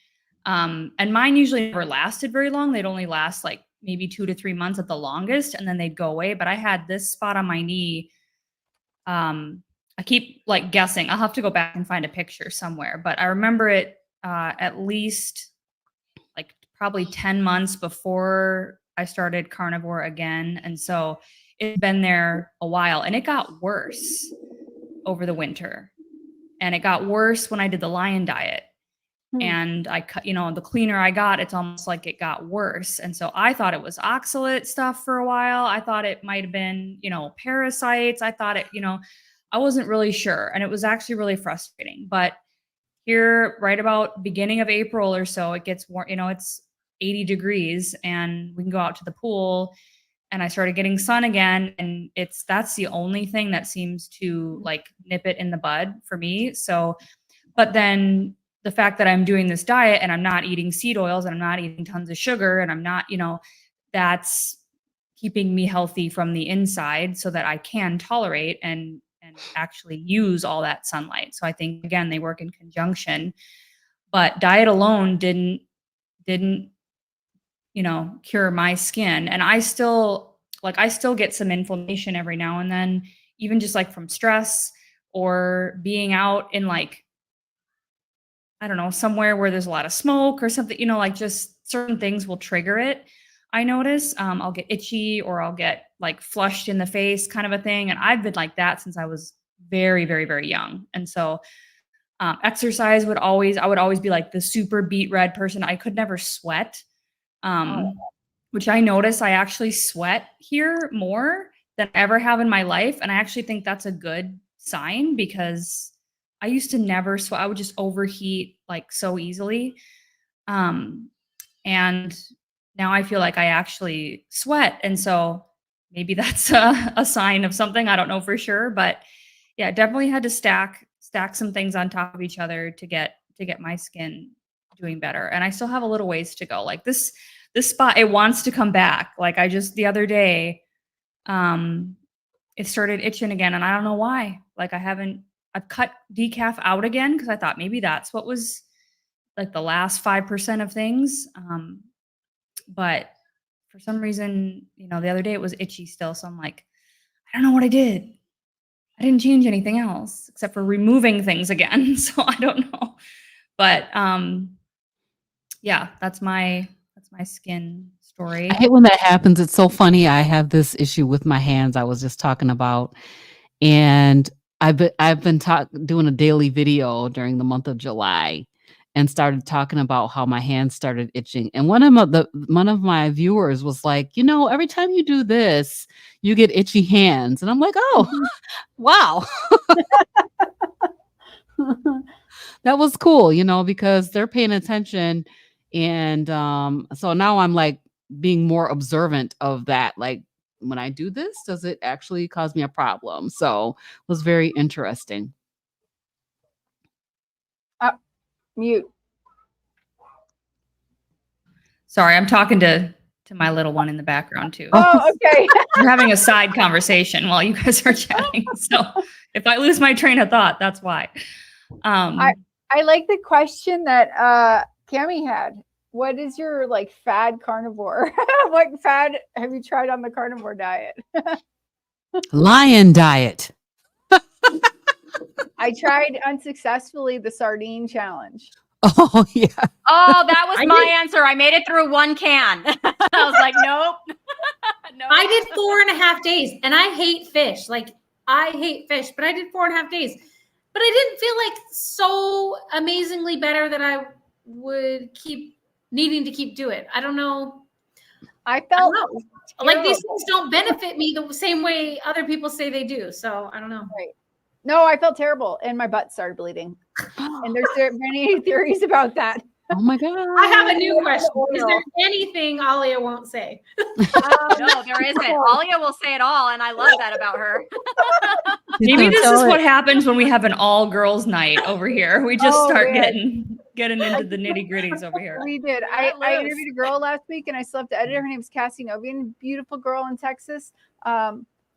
S1: And mine usually never lasted very long. They'd only last like maybe 2 to 3 months at the longest, and then they'd go away. But I had this spot on my knee. I keep like guessing. I'll have to go back and find a picture somewhere, but I remember it at least like probably 10 months before I started carnivore again. And so it's been there a while, and it got worse over the winter. And it got worse when I did the lion diet. And I cut, the cleaner I got, it's almost like it got worse. And so I thought it was oxalate stuff for a while. I thought it might have been, parasites. I thought I wasn't really sure. And it was actually really frustrating. But here, right about beginning of April or so, it gets warm, it's 80 degrees and we can go out to the pool. And I started getting sun again. And that's the only thing that seems to like nip it in the bud for me. So, but then the fact that I'm doing this diet and I'm not eating seed oils and I'm not eating tons of sugar and I'm not, that's keeping me healthy from the inside so that I can tolerate and actually use all that sunlight. So I think again, they work in conjunction, but diet alone didn't, cure my skin. And I still get some inflammation every now and then, even just like from stress or being out in like, I don't know, somewhere where there's a lot of smoke or something, like just certain things will trigger it. I notice I'll get itchy or I'll get like flushed in the face kind of a thing. And I've been like that since I was very, very, very young. And so exercise I would always be like the super beet red person. I could never sweat, which I notice I actually sweat here more than I ever have in my life. And I actually think that's a good sign because I used to never sweat. I would just overheat like so easily. And now I feel like I actually sweat. And so maybe that's a sign of something. I don't know for sure, but yeah, definitely had to stack some things on top of each other to get my skin doing better. And I still have a little ways to go. Like this spot, it wants to come back. Like the other day, it started itching again and I don't know why. Like I've cut decaf out again because I thought maybe that's what was like the last 5% of things. But for some reason, the other day it was itchy still. So I'm like, I don't know what I did. I didn't change anything else except for removing things again. So I don't know. But yeah, that's my skin story.
S2: I hate when that happens. It's so funny. I have this issue with my hands I was just talking about. And I've been doing a daily video during the month of July. and started talking about how my hands started itching. And one of my viewers was like, every time you do this, you get itchy hands. And I'm like, oh, wow. That was cool, because they're paying attention. And so now I'm like being more observant of that. Like, when I do this, does it actually cause me a problem? So it was very interesting.
S3: Mute.
S1: Sorry, I'm talking to my little one in the background too.
S3: Oh, okay.
S1: We're having a side conversation while you guys are chatting. So if I lose my train of thought, that's why.
S3: I like the question that Cammie had. What is your like fad carnivore? What fad have you tried on the carnivore diet?
S2: Lion diet.
S3: I tried unsuccessfully the sardine challenge.
S2: Oh, yeah.
S4: Oh, that was my answer. I made it through one can. I was like, nope. Nope.
S5: I did 4.5 days, and I hate fish. Like, I hate fish, but I did 4.5 days. But I didn't feel like so amazingly better that I would keep needing to keep doing it. I don't know.
S3: I felt
S5: like these things don't benefit me the same way other people say they do. So I don't know.
S3: Right. No, I felt terrible, and my butt started bleeding. And there's many theories about that.
S2: Oh my God.
S5: I have a new question. Is there anything Alia won't say?
S4: No, there isn't. Alia will say it all, and I love that about her.
S1: Maybe this is what happens when we have an all-girls night over here. We just start getting into the nitty-gritties over here.
S3: We did. I interviewed a girl last week, and I still have to edit. Her name's Cassie Novian, beautiful girl in Texas.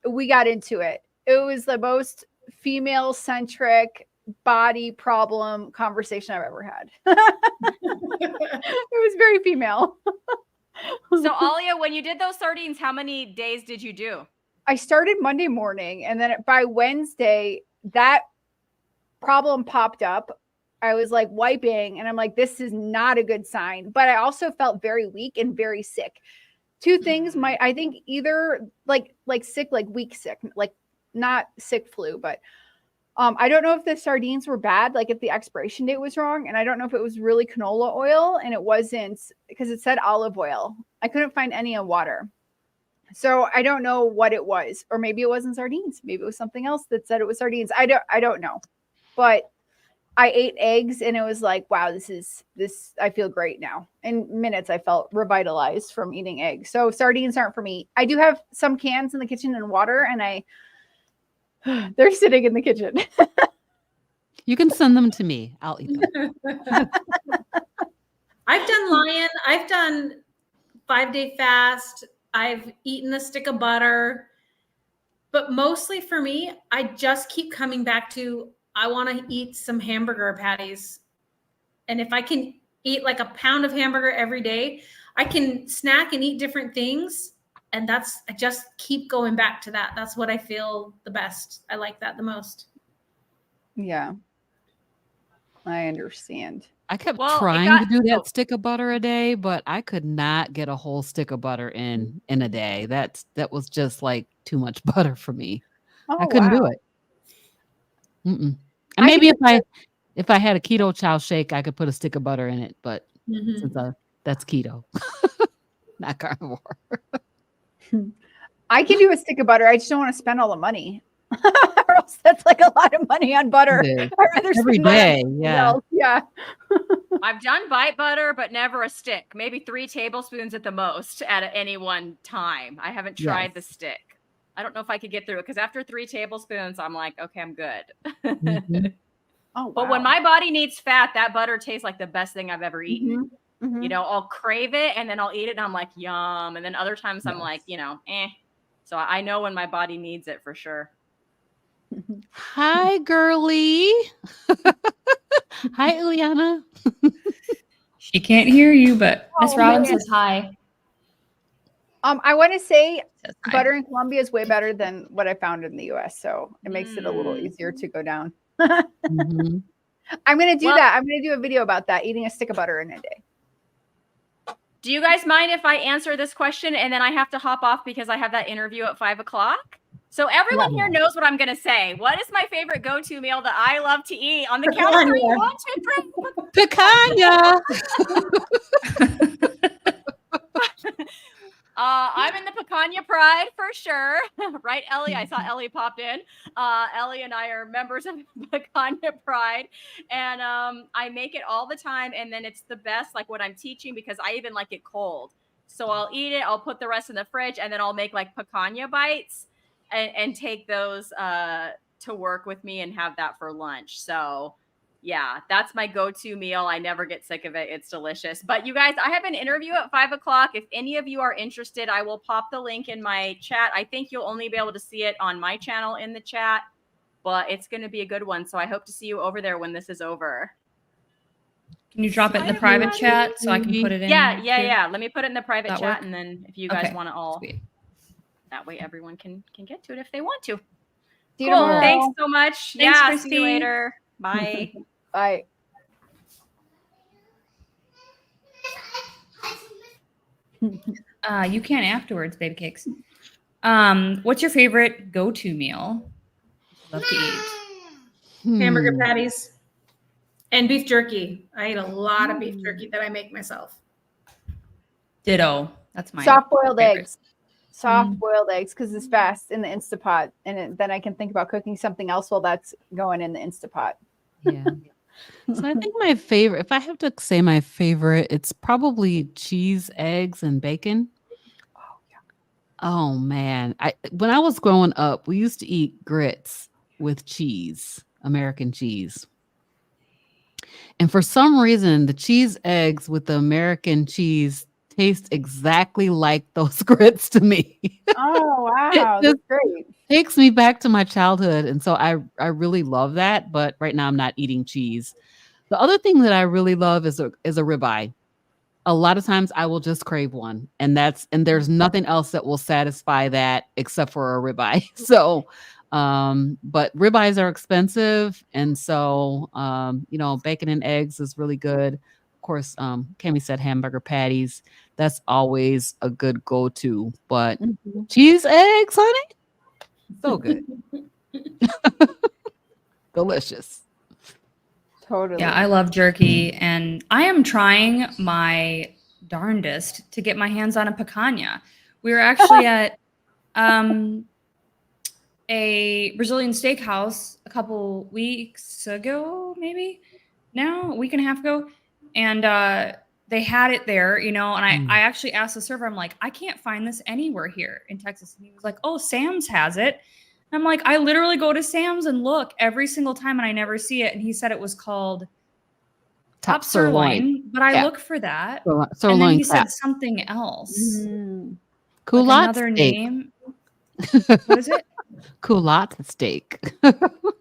S3: We got into it. It was the most female-centric body problem conversation I've ever had. It was very female.
S4: So Alia, when you did those sardines, how many days did you do?
S3: I started Monday morning, and then by Wednesday, that problem popped up. I was like wiping, and I'm like, this is not a good sign. But I also felt very weak and very sick. Two things I think either like sick, like weak sick, like not sick flu, but I don't know if the sardines were bad, like if the expiration date was wrong. And I don't know if it was really canola oil, and it wasn't, because it said olive oil. I couldn't find any in water. So I don't know what it was, or maybe it wasn't sardines. Maybe it was something else that said it was sardines. I don't know, but I ate eggs, and it was like, wow, I feel great now. In minutes, I felt revitalized from eating eggs. So sardines aren't for me. I do have some cans in the kitchen and water, and they're sitting in the kitchen.
S2: You can send them to me. I'll eat them.
S5: I've done Lion. I've done 5-day fast. I've eaten a stick of butter. But mostly for me, I just keep coming back to, I want to eat some hamburger patties. And if I can eat like a pound of hamburger every day, I can snack and eat different things. And I just keep going back to that. That's what I feel the best. I like that the most.
S3: Yeah. I understand.
S2: I kept trying to do that stick of butter a day, but I could not get a whole stick of butter in a day. That was just like too much butter for me. I couldn't do it. And maybe if I had a keto chow shake, I could put a stick of butter in it, but since that's keto, not carnivore.
S3: I can do a stick of butter. I just don't want to spend all the money. Or else that's like a lot of money on butter. I'd rather
S2: every day. Yeah.
S3: Yeah.
S4: I've done bite butter, but never a stick. Maybe 3 tablespoons at the most at any one time. I haven't tried the stick. I don't know if I could get through it, because after 3 tablespoons, I'm like, okay, I'm good.
S3: Oh, wow.
S4: But when my body needs fat, that butter tastes like the best thing I've ever eaten. You know, I'll crave it, and then I'll eat it, and I'm like, yum. And then other times I'm like, So I know when my body needs it for sure.
S2: Hi, girly. Hi, Ileana.
S1: She can't hear you, but Miss Robin says hi.
S3: I want to say butter in Colombia is way better than what I found in the US. So it makes it a little easier to go down. I'm going to do that. I'm going to do a video about that, eating a stick of butter in a day.
S4: Do you guys mind if I answer this question and then I have to hop off because I have that interview at 5 o'clock? So everyone here knows what I'm going to say. What is my favorite go-to meal that I love to eat? On the count of three,
S5: Picanha.
S4: 1, 2, 3.
S2: Picanha.
S4: I'm in the picanha pride for sure. Right, Ellie? I saw Ellie popped in. Ellie and I are members of picanha pride. And I make it all the time. And then it's the best, like what I'm teaching, because I even like it cold. So I'll eat it. I'll put the rest in the fridge. And then I'll make like picanha bites and take those to work with me and have that for lunch. So yeah, that's my go-to meal. I never get sick of it. It's delicious. But you guys, I have an interview at 5 o'clock. If any of you are interested, I will pop the link in my chat. I think you'll only be able to see it on my channel in the chat, but it's going to be a good one. So I hope to see you over there when this is over.
S1: Can you drop it in the private chat so I can put it in?
S4: Yeah. Let me put it in the private
S1: That
S4: chat.
S1: work?
S4: And then if you guys
S1: Okay,
S4: want to all,
S1: sweet.
S4: that way everyone can get to it if they want to.
S3: See you
S4: Cool.
S3: tomorrow.
S4: Thanks so much.
S1: Thanks,
S4: See
S1: Christy.
S4: you later. Bye.
S3: Bye.
S1: You can afterwards, baby cakes. What's your favorite go-to meal? Love to eat.
S5: Hamburger patties and beef jerky. I eat a lot of beef jerky that I make myself.
S1: Ditto. That's my
S3: Soft-boiled
S1: favorite.
S3: eggs. Soft-boiled eggs because it's fast in the Instapot. And then I can think about cooking something else while that's going in the Instapot.
S2: Yeah. So I think my favorite, if I have to say my favorite, it's probably cheese, eggs, and bacon. Oh man. When I was growing up, we used to eat grits with cheese, American cheese. And for some reason, the cheese eggs with the American cheese taste exactly like those grits to me.
S3: Oh, wow. That's great.
S2: Takes me back to my childhood. And so I really love that. But right now I'm not eating cheese. The other thing that I really love is a ribeye. A lot of times I will just crave one. And there's nothing else that will satisfy that except for a ribeye. So but ribeyes are expensive. And so bacon and eggs is really good. Of course, Cami said hamburger patties. That's always a good go-to. But cheese eggs, honey, so good. Delicious.
S3: Totally.
S1: Yeah, I love jerky, and I am trying my darndest to get my hands on a picanha. We were actually at a Brazilian steakhouse a couple weeks ago, maybe now, a week and a half ago, and they had it there, and I actually asked the server, I'm like, I can't find this anywhere here in Texas. And he was like, oh, Sam's has it. And I'm like, I literally go to Sam's and look every single time and I never see it. And he said it was called top sirloin, but I look for that.
S2: Sirloin,
S1: and then he
S2: crap.
S1: said something else.
S2: Culotte
S1: Like another
S2: steak.
S1: name. What is it?
S2: Culotte steak.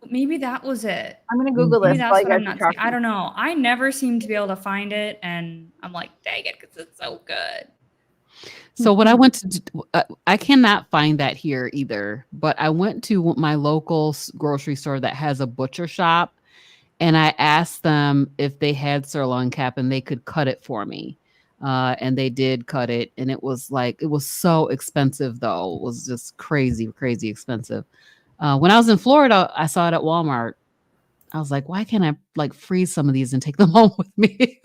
S1: Maybe that was it.
S3: I'm going to Google
S1: Maybe
S3: this.
S1: that's
S3: while
S1: what
S3: you
S1: I'm
S3: guys
S1: not
S3: are
S1: seeing. I don't know. I never seem to be able to find it. And I'm like, dang it, because it's so good.
S2: So what I went to do, I cannot find that here either, but I went to my local grocery store that has a butcher shop, and I asked them if they had sirloin cap and they could cut it for me. And they did cut it, and it was so expensive though. It was just crazy expensive. When I was in Florida, I saw it at Walmart. I was like, why can't I like freeze some of these and take them home with me?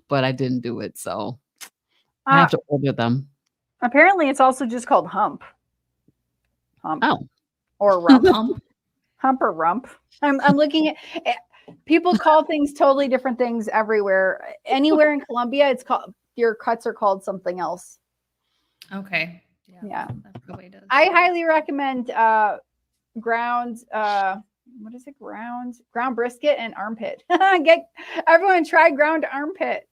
S2: But I didn't do it, so I have to order them.
S3: Apparently, it's also just called hump.
S2: Oh.
S3: Or rump. Hump or rump. I'm looking at people call things totally different things everywhere. Anywhere in Colombia, it's called, your cuts are called something else.
S1: Okay.
S3: Yeah.
S1: That probably does.
S3: I highly recommend ground what is it? Ground brisket and armpit. Everyone try ground armpit.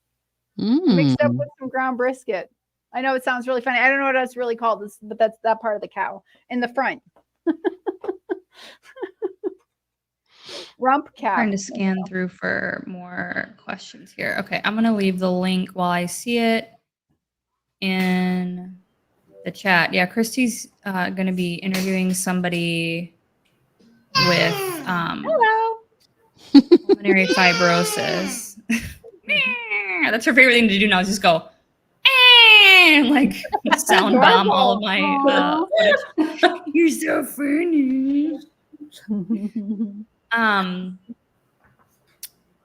S3: Mixed up with some ground brisket. I know it sounds really funny. I don't know what it's really called, but that's that part of the cow in the front. Rump cow.
S1: Trying to scan through for more questions here. Okay, I'm going to leave the link while I see it in the chat. Yeah, Christy's going to be interviewing somebody with pulmonary fibrosis. That's her favorite thing to do now is just go. and like sound bomb all of my
S3: Aw.
S1: footage. You're so funny.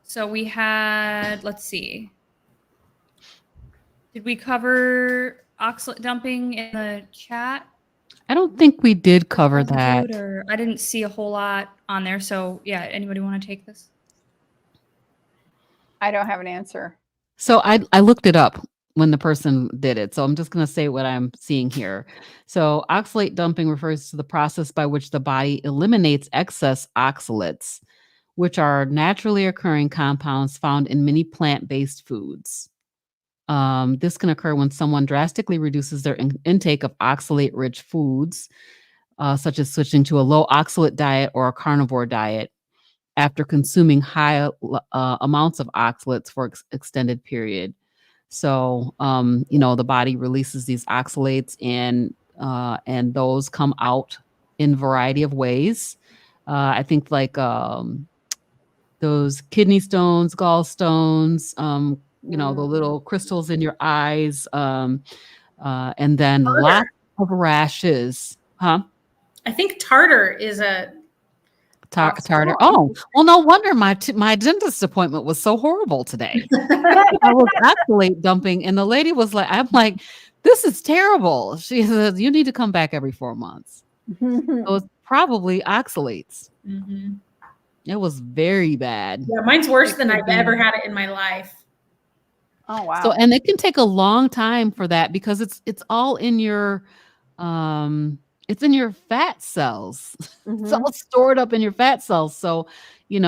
S1: So we had, let's see. Did we cover oxalate dumping in the chat?
S2: I don't think we did cover that.
S1: Or I didn't see a whole lot on there. So yeah, anybody want to take this?
S3: I don't have an answer.
S2: So I looked it up when the person did it. So I'm just going to say what I'm seeing here. So oxalate dumping refers to the process by which the body eliminates excess oxalates, which are naturally occurring compounds found in many plant-based foods. This can occur when someone drastically reduces their intake of oxalate-rich foods, such as switching to a low oxalate diet or a carnivore diet after consuming high amounts of oxalates for extended period. So, the body releases these oxalates, and those come out in a variety of ways. I think like those kidney stones, gallstones, the little crystals in your eyes, and then lots of rashes. Huh?
S5: I think tartar is a
S2: Tartar. Oh, well, no wonder my dentist appointment was so horrible today. I was oxalate dumping, and the lady was like, I'm like, this is terrible. She says, you need to come back every 4 months. So it's probably oxalates.
S1: Mm-hmm.
S2: It was very bad.
S5: Yeah, mine's worse than I've ever had it in my life.
S3: Oh wow.
S2: So, and it can take a long time for that because it's all in your it's in your fat cells. It's all stored up in your fat cells. So, it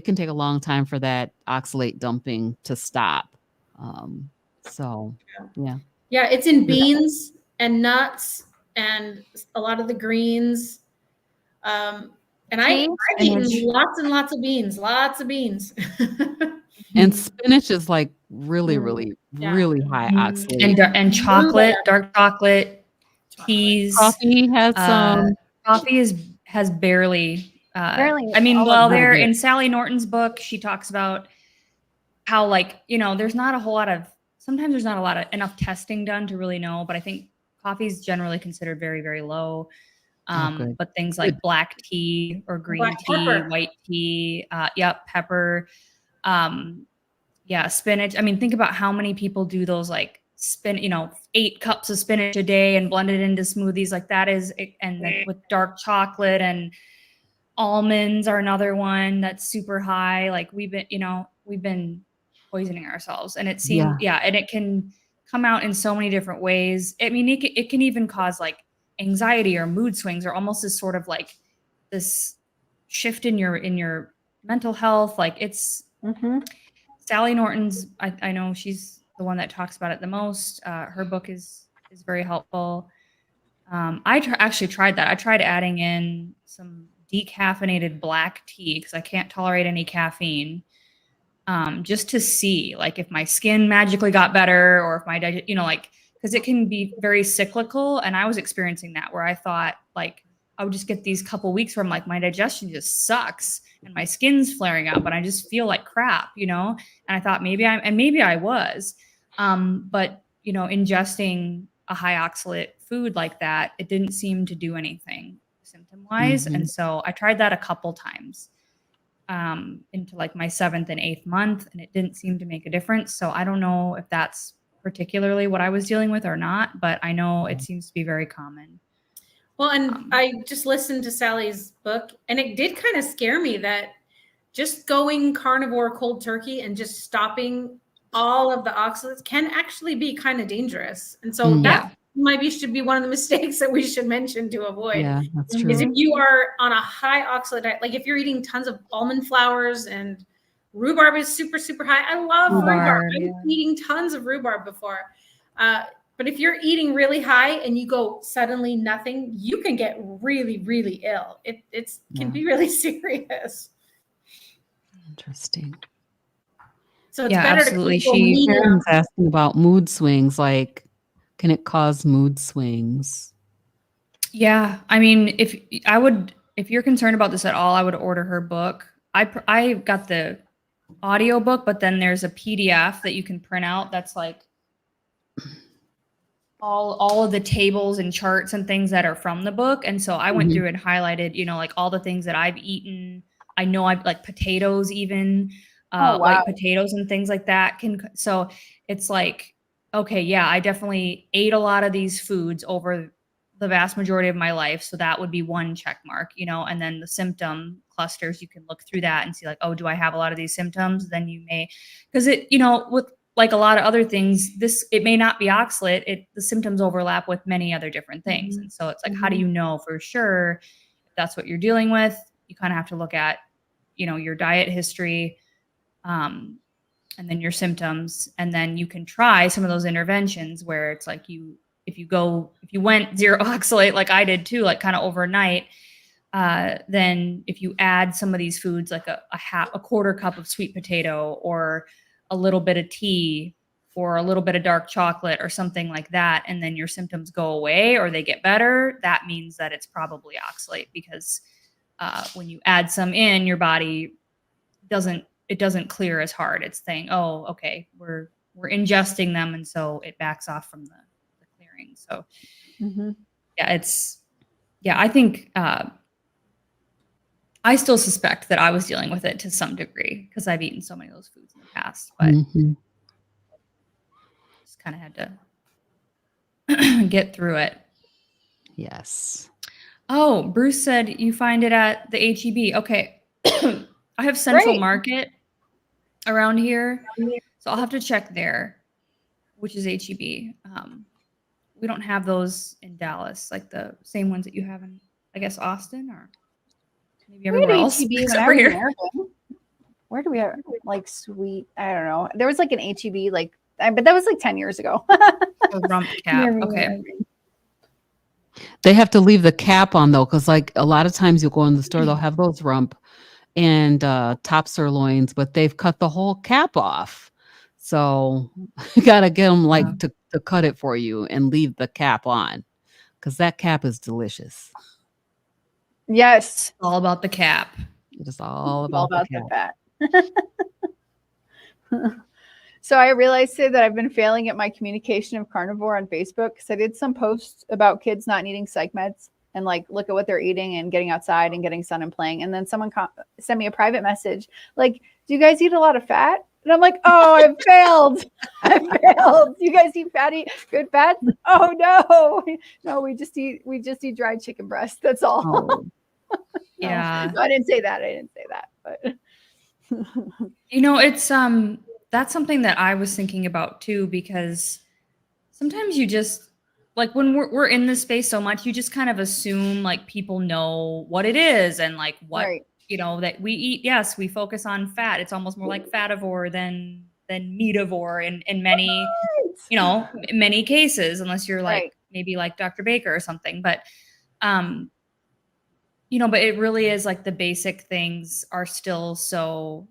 S2: can take a long time for that oxalate dumping to stop. Yeah.
S5: Yeah, it's in beans and nuts and a lot of the greens. And I've eaten lots and lots of beans,
S2: And spinach is like really, really, really high oxalate.
S1: And chocolate, dark chocolate, teas.
S2: Coffee has some.
S1: Coffee has barely.
S3: Barely
S1: I mean,
S3: all
S1: well,
S3: of
S1: there
S2: it.
S1: in Sally Norton's book, she talks about how there's not a whole lot of. Sometimes there's not a lot of enough testing done to really know, but I think coffee is generally considered very, very low. But things like black tea or green tea, pepper. White tea, pepper, spinach. I mean, think about how many people do those 8 cups of spinach a day and blend it into smoothies like that is, and then with dark chocolate and almonds are another one that's super high. Like we've been poisoning ourselves, and it seems, and it can come out in so many different ways. I mean, it can even cause like anxiety or mood swings, or almost this sort of like this shift in your mental health. Like it's Sally Norton's. I know she's the one that talks about it the most. Her book is very helpful. I actually tried that. I tried adding in some decaffeinated black tea because I can't tolerate any caffeine. Just to see like if my skin magically got better, or if my because it can be very cyclical, and I was experiencing that where I thought like I would just get these couple weeks where I'm like, my digestion just sucks and my skin's flaring up and I just feel like crap, and I thought maybe I was, but ingesting a high oxalate food like that, it didn't seem to do anything symptom wise. And so I tried that a couple times into like my 7th and 8th month, and it didn't seem to make a difference. So I don't know if that's particularly what I was dealing with or not, but I know it seems to be very common.
S5: Well, and I just listened to Sally's book, and it did kind of scare me that just going carnivore cold turkey and just stopping all of the oxalates can actually be kind of dangerous. And so that should be one of the mistakes that we should mention to avoid.
S2: Yeah, that's true.
S5: Is if you are on a high oxalate diet, like if you're eating tons of almond flours, and rhubarb is super, super high. I love rhubarb. I was eating tons of rhubarb before. But if you're eating really high and you go suddenly nothing, you can get really, really ill. It can be really serious.
S2: Interesting.
S5: So it's better
S2: absolutely.
S5: to
S2: Karen's asking about mood swings. Like, can it cause mood swings?
S1: Yeah, I mean, if you're concerned about this at all, I would order her book. I got the audio book, but then there's a PDF that you can print out that's like all of the tables and charts and things that are from the book. And so I went
S2: Mhm.
S1: through and highlighted, like all the things that I've eaten. I know I've like potatoes, even
S3: Oh, wow.
S1: white potatoes and things like that so it's like, okay, yeah, I definitely ate a lot of these foods over the vast majority of my life. So that would be one check mark, and then the symptom clusters, you can look through that and see like, oh, do I have a lot of these symptoms? Then you may, because with like a lot of other things, it may not be oxalate. The symptoms overlap with many other different things. And so it's like, how do you know for sure if that's what you're dealing with? You kind of have to look at, your diet history, and then your symptoms. And then you can try some of those interventions where it's like if you went zero oxalate, like I did too, like kind of overnight, then if you add some of these foods, like a quarter cup of sweet potato or a little bit of tea or a little bit of dark chocolate or something like that, and then your symptoms go away or they get better, that means that it's probably oxalate, because when you add some in, your body doesn't clear as hard. It's saying, oh, okay, we're ingesting them, and so it backs off from the clearing. So yeah, I think I still suspect that I was dealing with it to some degree because I've eaten so many of those foods in the past, but just kind of had to get through it.
S2: Yes.
S1: Oh, Bruce said you find it at the HEB. Okay. I have Central
S3: Great.
S1: Market around here, so I'll have to check there, which is HEB. We don't have those in Dallas, like the same ones that you have in, I guess, Austin or maybe
S3: We had
S1: everywhere else
S3: HEB when
S1: except
S3: I
S1: for
S3: was in
S1: here.
S3: Oregon. Where do we have like sweet? I don't know. There was like an HEB, but that was like 10 years ago.
S1: A rump cap.
S3: Near me,
S1: Okay.
S3: near me.
S2: They have to leave the cap on though, because like a lot of times you'll go in the store, they'll have those rump and top sirloins, but they've cut the whole cap off. So you gotta get them like to cut it for you and leave the cap on, because that cap is delicious.
S3: Yes.
S1: It's all about the cap.
S2: It is all
S3: All
S2: about the cap.
S3: the fat. So I realized today that I've been failing at my communication of carnivore on Facebook, because I did some posts about kids not needing psych meds and like look at what they're eating and getting outside and getting sun and playing. And then someone sent me a private message like, do you guys eat a lot of fat? And I'm like, oh, I failed. I failed. You guys eat good fats? Oh no, we just eat dried chicken breast. That's all.
S2: Oh.
S1: Yeah.
S3: No, I didn't say that. But
S1: it's that's something that I was thinking about too, because sometimes you just like when we're in this space so much, you just kind of assume like people know what it is and like what
S3: right.
S1: that we eat. Yes, we focus on fat. It's almost more like fativore than meativore in many many cases, unless you're like maybe like Dr. Baker or something. But but it really is like the basic things are still so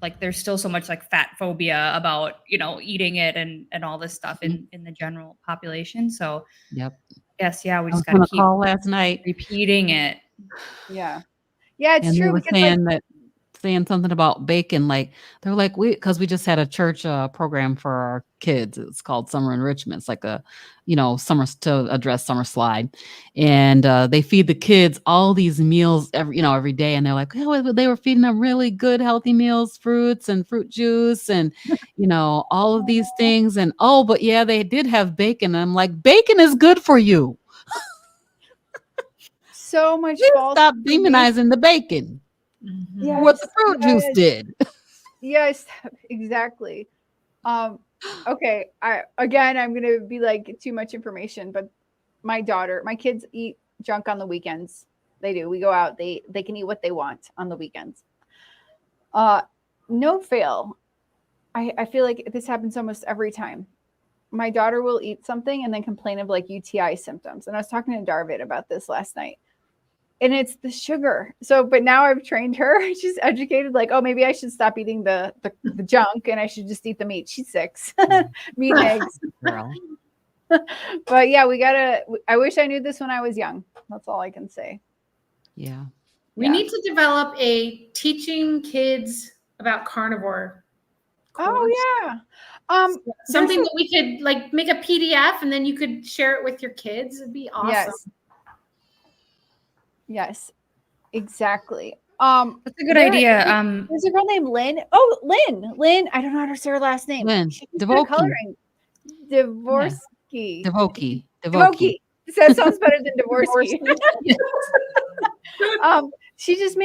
S1: like there's still so much like fat phobia about eating it and all this stuff in the general population. So
S2: Yep.
S1: yes, yeah, we
S2: I was
S1: just got to
S2: on a
S1: keep
S2: call last night.
S1: repeating it.
S3: Yeah, it's
S2: And
S3: true.
S2: they were
S3: Because
S2: saying something about bacon. Like they're like, because we just had a church program for our kids. It's called Summer Enrichment. It's like a, summer to address summer slide, and they feed the kids all these meals every day. And they're like, oh, they were feeding them really good, healthy meals, fruits and fruit juice, and all of these things. And but yeah, they did have bacon. And I'm like, bacon is good for you.
S3: So much false.
S2: Stop demonizing the bacon.
S3: Yes,
S2: What the fruit juice did.
S3: Yes, exactly. Okay. I'm gonna be like too much information, but my kids eat junk on the weekends. They do. We go out. They can eat what they want on the weekends. No fail. I feel like this happens almost every time. My daughter will eat something and then complain of like UTI symptoms. And I was talking to Darvid about this last night. And it's the sugar. So, but now I've trained her. She's educated, like, oh, maybe I should stop eating the junk and I should just eat the meat. She's 6. Meat and eggs.
S2: Girl.
S3: But yeah, I wish I knew this when I was young. That's all I can say.
S2: Yeah.
S5: We need to develop a teaching kids about carnivore
S3: Oh yeah.
S5: Something
S3: there's
S5: that we could like make a PDF and then you could share it with your kids. It'd be awesome.
S3: Yes, exactly.
S1: That's a good idea.
S3: There's a girl named Lynn. Oh, Lynn. I don't know how to say her last name.
S2: Lynn,
S3: She just did
S2: Devoki.
S3: coloring. Dvorsky.
S2: Devoki.
S3: That sounds better than Dvorsky. She just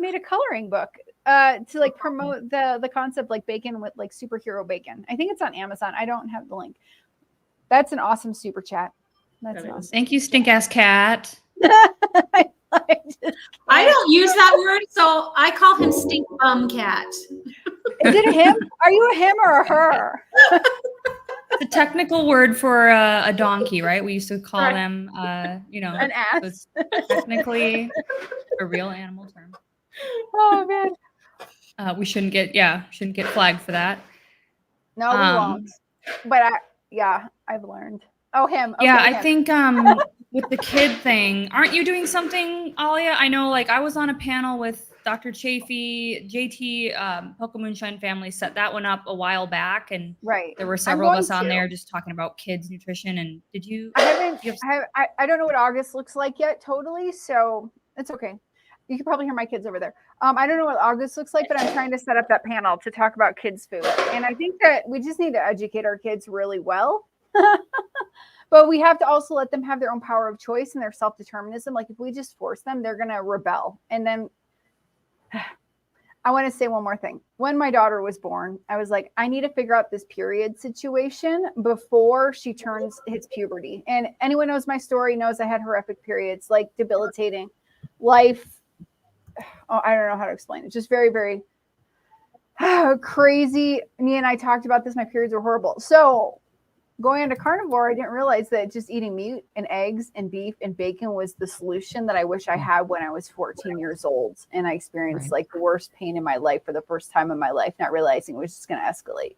S3: made a coloring book to like promote the concept like bacon with like superhero bacon. I think it's on Amazon. I don't have the link. That's an awesome super chat. That's an awesome.
S1: Thank you, stink ass cat.
S5: I don't use that word, so I call him Stink Bum Cat.
S3: Is it a him? Are you a him or a her?
S1: It's a technical word for a donkey, right? We used to call them,
S3: an ass.
S1: It's technically a real animal term.
S3: Oh man.
S1: We shouldn't get flagged for that.
S3: No, we won't. But I've learned. Oh, him. Okay,
S1: yeah, I
S3: him.
S1: think with the kid thing, aren't you doing something, Alia? I know, like, I was on a panel with Dr. Chafee, JT, Poke Moonshine Family set that one up a while back, and there were several of us on there just talking about kids' nutrition. And did you?
S3: I don't know what August looks like yet, totally. So it's okay. You can probably hear my kids over there. I don't know what August looks like, but I'm trying to set up that panel to talk about kids' food. And I think that we just need to educate our kids really well. But we have to also let them have their own power of choice and their self-determinism. Like if we just force them, they're going to rebel. And then I want to say one more thing. When my daughter was born, I was like, I need to figure out this period situation before she hits puberty. And anyone knows my story knows I had horrific periods, like debilitating life. Oh, I don't know how to explain it. Just very, very crazy. Nia and I talked about this. My periods were horrible. So going into carnivore, I didn't realize that just eating meat and eggs and beef and bacon was the solution that I wish I had when I was 14 years old. And I experienced like the worst pain in my life for the first time in my life, not realizing it was just going to escalate.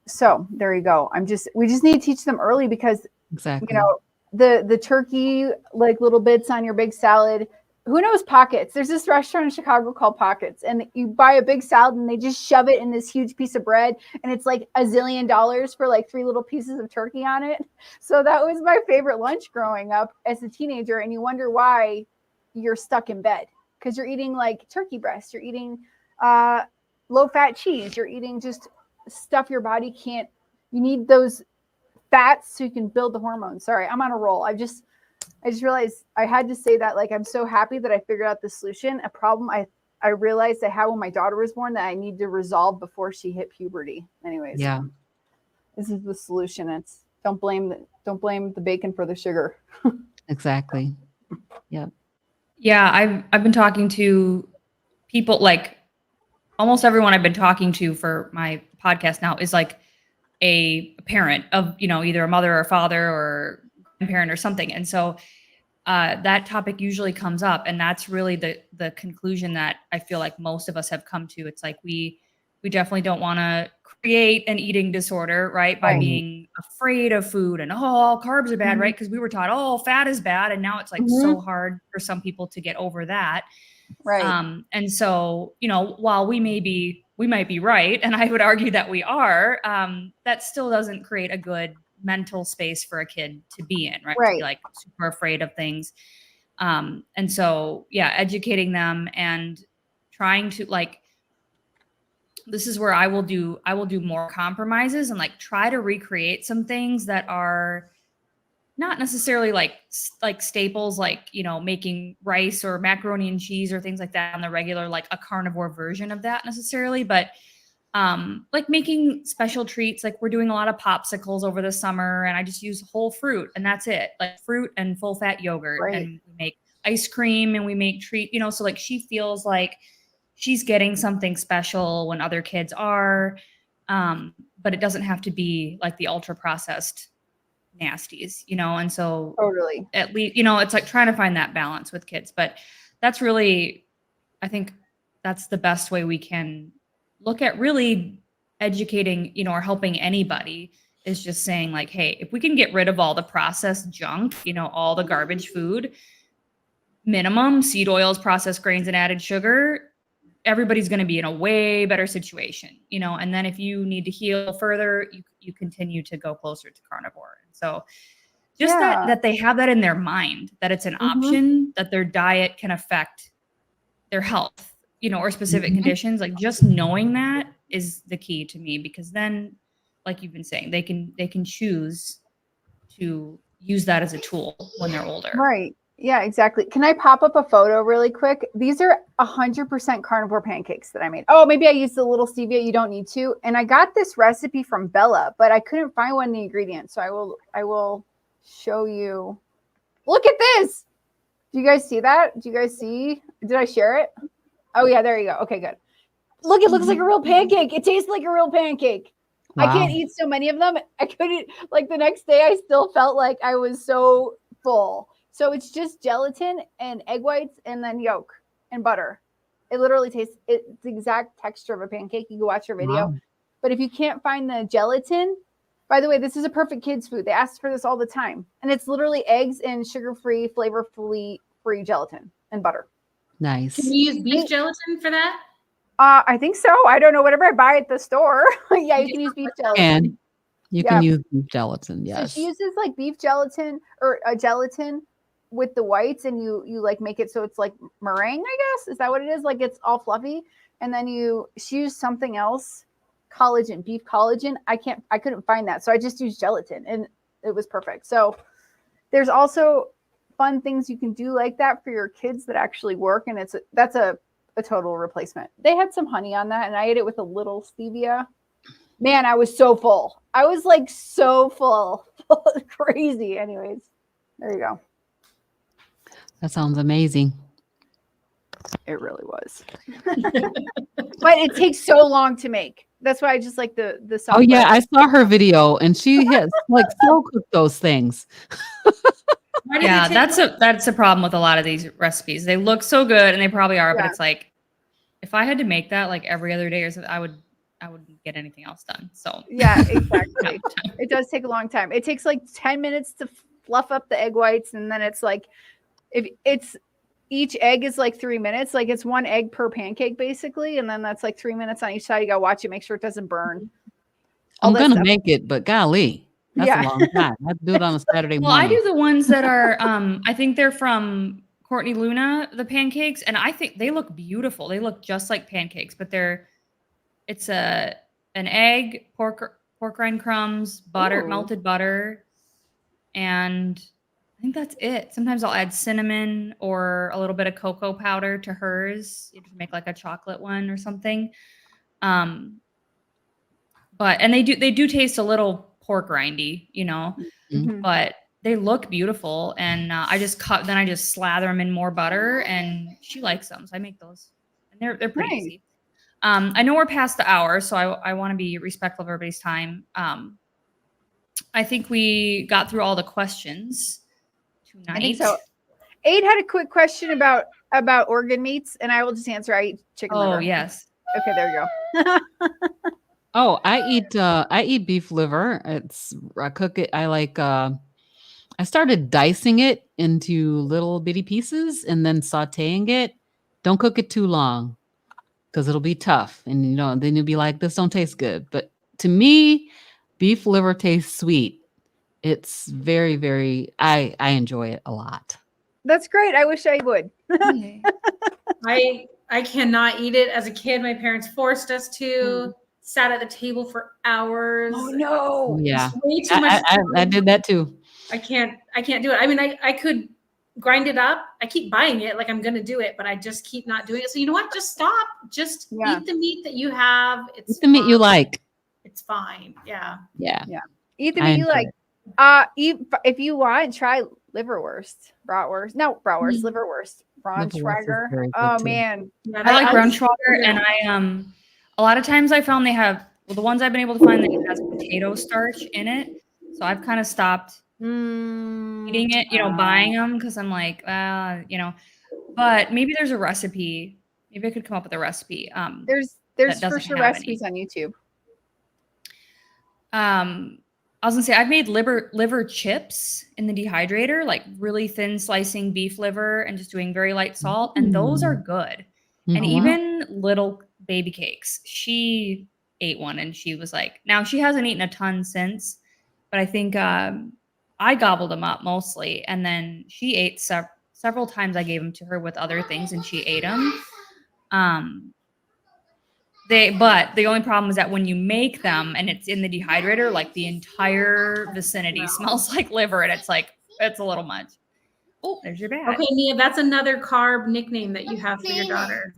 S3: So there you go. We just need to teach them early because, you know, the turkey, like little bits on your big salad. Who knows Pockets? There's this restaurant in Chicago called Pockets, and you buy a big salad and they just shove it in this huge piece of bread, and it's like $1 zillion for like 3 little pieces of turkey on it. So that was my favorite lunch growing up as a teenager, and you wonder why you're stuck in bed because you're eating like turkey breast, you're eating low-fat cheese, you're eating just stuff your body can't. You need those fats so you can build the hormones. Sorry, I'm on a roll. I just realized I had to say that. Like, I'm so happy that I figured out the solution. A problem I realized I had when my daughter was born that I need to resolve before she hit puberty. Anyways,
S2: yeah,
S3: this is the solution. It's don't blame the bacon for the sugar.
S2: Exactly. Yeah.
S1: Yeah, I've been talking to people, like almost everyone I've been talking to for my podcast now is like a parent of, you know, either a mother or a father or grandparent or something. And so that topic usually comes up, and that's really the conclusion that I feel like most of us have come to. It's like we definitely don't want to create an eating disorder, right? By being afraid of food and all carbs are bad, right? Because we were taught, fat is bad, and now it's like so hard for some people to get over that.
S3: Right.
S1: And so, you know, while we might be right, and I would argue that we are, that still doesn't create a good mental space for a kid to be in, right? To be like super afraid of things. And so, yeah, educating them and trying to like, this is where I will do more compromises and like try to recreate some things that are not necessarily like staples, like, you know, making rice or macaroni and cheese or things like that on the regular, like a carnivore version of that necessarily, but like making special treats. Like we're doing a lot of popsicles over the summer, and I just use whole fruit and that's it, like fruit and full fat yogurt. And we make ice cream and we make treat, you know, so like she feels like she's getting something special when other kids are, but it doesn't have to be like the ultra processed nasties, you know. And so
S3: totally,
S1: at least, you know, it's like trying to find that balance with kids. But that's really, I think that's the best way we can look at really educating, you know, or helping anybody, is just saying like, hey, if we can get rid of all the processed junk, you know, all the garbage food, minimum seed oils, processed grains, and added sugar, everybody's going to be in a way better situation, you know, and then if you need to heal further, you continue to go closer to carnivore. And so just that they have that in their mind, that it's an option, that their diet can affect their health, you know, or specific conditions. Like just knowing that is the key to me, because then, like you've been saying, they can choose to use that as a tool when they're older.
S3: Right. Yeah, exactly. Can I pop up a photo really quick? These are 100% carnivore pancakes that I made. Oh, maybe I used a little stevia. You don't need to. And I got this recipe from Bella, but I couldn't find one of the ingredients. So I will show you. Look at this. Do you guys see that? Do you guys see? Did I share it? Oh yeah, there you go. Okay, good. Look, it looks like a real pancake. It tastes like a real pancake. Wow. I can't eat so many of them. I couldn't, like the next day I still felt like I was so full. So it's just gelatin and egg whites and then yolk and butter. It literally tastes, it's the exact texture of a pancake. You can watch your video. Wow. But if you can't find the gelatin, by the way, this is a perfect kids food. They ask for this all the time. And it's literally eggs and sugar-free, flavor-free gelatin and butter.
S2: Nice.
S5: Can you use beef gelatin for that?
S3: I think so. I don't know. Whatever I buy at the store. Yeah, you can use beef gelatin.
S2: And you can use beef gelatin, yes.
S3: So she uses like beef gelatin or a gelatin with the whites, and you like make it so it's like meringue, I guess. Is that what it is? Like it's all fluffy. And then she used something else, collagen, beef collagen. I couldn't find that. So I just used gelatin and it was perfect. So there's also fun things you can do like that for your kids that actually work. And that's a total replacement. They had some honey on that and I ate it with a little stevia. Man, I was so full. I was like so full. Crazy. Anyways, there you go.
S2: That sounds amazing.
S3: It really was. But it takes so long to make. That's why I just like the software.
S2: Oh yeah, I saw her video and she has like slow cooked those things.
S1: Yeah, that's a problem with a lot of these recipes. They look so good and they probably are, but it's like if I had to make that like every other day or something, I wouldn't get anything else done. So
S3: yeah, exactly. It does take a long time. It takes like 10 minutes to fluff up the egg whites, and then it's like if it's each egg is like 3 minutes, like it's one egg per pancake basically, and then that's like 3 minutes on each side. You gotta watch it, make sure it doesn't burn.
S2: I'm gonna make it, but golly, that's a long time. I have to do it on a Saturday morning.
S1: Well, I do the ones that are I think they're from Courtney Luna, the pancakes, and I think they look beautiful. They look just like pancakes, but it's an egg, pork rind crumbs, butter, melted butter, and I think that's it. Sometimes I'll add cinnamon or a little bit of cocoa powder to hers to make like a chocolate one or something. But they do taste a little pork rindy, you know, but they look beautiful. And I just slather them in more butter, and she likes them, so I make those, and they're pretty easy. I know we're past the hour, so I want to be respectful of everybody's time. I think we got through all the questions tonight.
S3: I think so. Aid had a quick question about organ meats, and I will just answer. I eat chicken liver.
S1: Oh, yes.
S3: Okay, there you go.
S2: Oh, I eat beef liver. I cook it. I started dicing it into little bitty pieces and then sauteing it. Don't cook it too long because it'll be tough. And then you'll be like, this don't taste good. But to me, beef liver tastes sweet. It's very, very, I enjoy it a lot.
S3: That's great. I wish I would.
S5: I cannot eat it. As a kid, my parents forced us to. Sat at the table for hours.
S3: Oh no!
S2: Yeah,
S5: way too much.
S2: I did that too.
S5: I can't do it. I mean, I could grind it up. I keep buying it like I'm gonna do it, but I just keep not doing it. So you know what? Just stop. Just eat the meat that you have. It's
S2: eat the meat you like.
S5: It's fine. Yeah.
S3: Eat the meat you like. If you want, try liverwurst, bratwurst. No, bratwurst, liverwurst, Braunschweiger. Oh man,
S1: I like Braunschweiger, and a lot of times I found they have, the ones I've been able to find that has potato starch in it. So I've kind of stopped eating it, buying them, because I'm like, but maybe there's a recipe. Maybe I could come up with a recipe.
S3: There's for sure recipes on YouTube.
S1: I was gonna say, I've made liver chips in the dehydrator, like really thin slicing beef liver and just doing very light salt. And those are good. And
S2: Mhm.
S1: even little baby cakes. She ate one and she was like, now she hasn't eaten a ton since, but I think I gobbled them up mostly. And then she ate several times. I gave them to her with other things and she ate them. But the only problem is that when you make them and it's in the dehydrator, like the entire vicinity smells like liver, and it's like it's a little much. Oh, there's your bag.
S5: Okay, Nia, that's another carb nickname that you have for your daughter.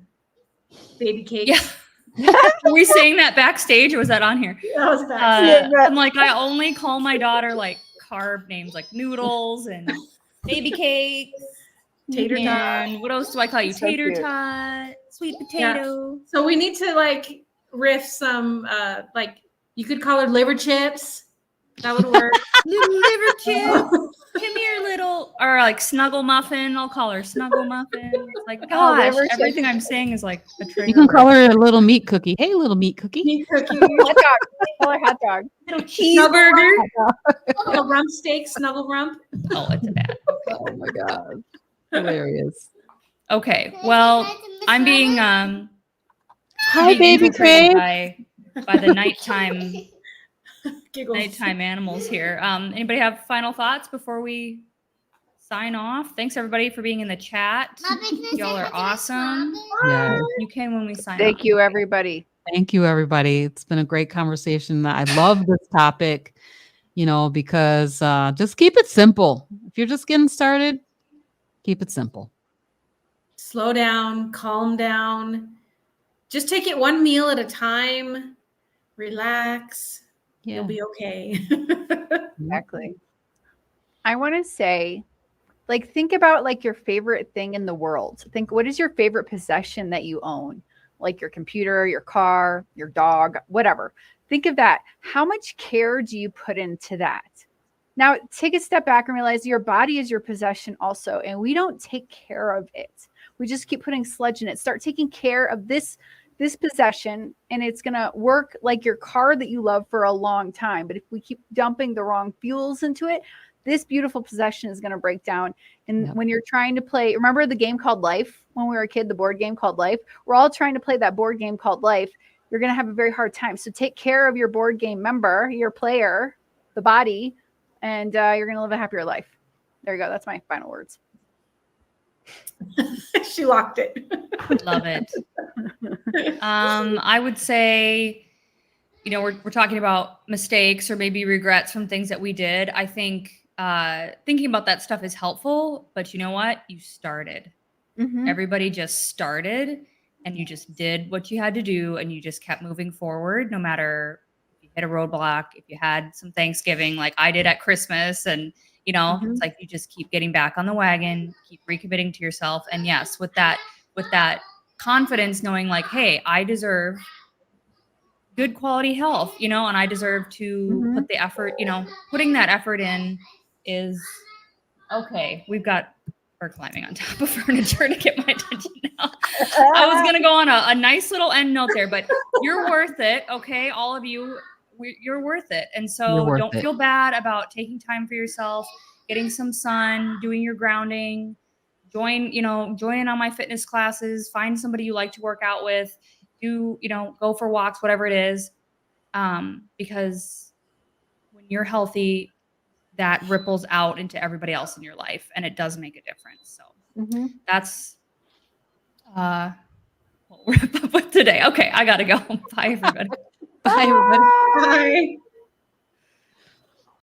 S5: Baby cakes.
S1: Yeah. Were we saying that backstage or was that on here?
S5: That was backstage.
S1: I'm like, I only call my daughter like carb names like noodles and baby cakes.
S5: Tater tot.
S1: And what else do I call you?
S3: So
S1: Tater
S3: cute.
S1: tot, sweet potato.
S5: So we need to like riff some like you could call her liver chips. That would work.
S1: Little liver chip. Come here, little, or like snuggle muffin. I'll call her snuggle muffin. It's like, gosh,
S3: liver chip.
S1: everything I'm saying is like a trigger.
S2: You can call her a little meat cookie. Hey, little meat cookie.
S5: Meat cookie,
S3: Hot dog. Call her hot dog.
S1: little cheeseburger.
S5: a rump steak, snuggle rump.
S1: Oh, it's a bad.
S2: Oh my god, hilarious.
S1: Okay, well, I'm being
S2: Hi, baby
S1: infiltrated
S2: Craig.
S1: by the nighttime
S5: Giggles.
S1: animals here. Anybody have final thoughts before we sign off? Thanks everybody for being in the chat. Y'all are awesome.
S2: Yeah.
S1: You can when we sign off.
S3: Thank you, everybody.
S2: Thank you, everybody. It's been a great conversation. I love this topic, because just keep it simple. If you're just getting started, keep it simple.
S5: Slow down, calm down. Just take it one meal at a time. Relax. You'll be okay.
S3: Exactly. I want to say, like, think about like your favorite thing in the world. Think, what is your favorite possession that you own? Like your computer, your car, your dog, whatever. Think of that. How much care do you put into that? Now, take a step back and realize your body is your possession also, and we don't take care of it. We just keep putting sludge in it. Start taking care of this possession, and it's going to work like your car that you love for a long time. But if we keep dumping the wrong fuels into it, this beautiful possession is going to break down. And when you're trying to play, remember the game called Life when we were a kid, the board game called Life? We're all trying to play that board game called Life. You're going to have a very hard time. So take care of your board game member, your player, the body, and you're going to live a happier life. There you go. That's my final words.
S5: She locked it.
S1: Love it. I would say, we're talking about mistakes or maybe regrets from things that we did. I think thinking about that stuff is helpful, but you know what? You started.
S3: Mm-hmm.
S1: Everybody just started, and you just did what you had to do, and you just kept moving forward, no matter if you hit a roadblock, if you had some Thanksgiving like I did at Christmas, and it's like you just keep getting back on the wagon, keep recommitting to yourself. And yes, with that confidence, knowing like, hey, I deserve good quality health, and I deserve to put the effort, putting that effort in is okay. We've got her climbing on top of furniture to get my attention now. I was going to go on a nice little end note there, but you're worth it. Okay. All of you, you're worth it. And so don't feel bad about taking time for yourself, getting some sun, doing your grounding, join in on my fitness classes, find somebody you like to work out with, go for walks, whatever it is. Because when you're healthy, that ripples out into everybody else in your life, and it does make a difference. So that's what we're up with today. Okay. I got to go. Bye everybody.
S2: Bye, everybody.
S5: Bye.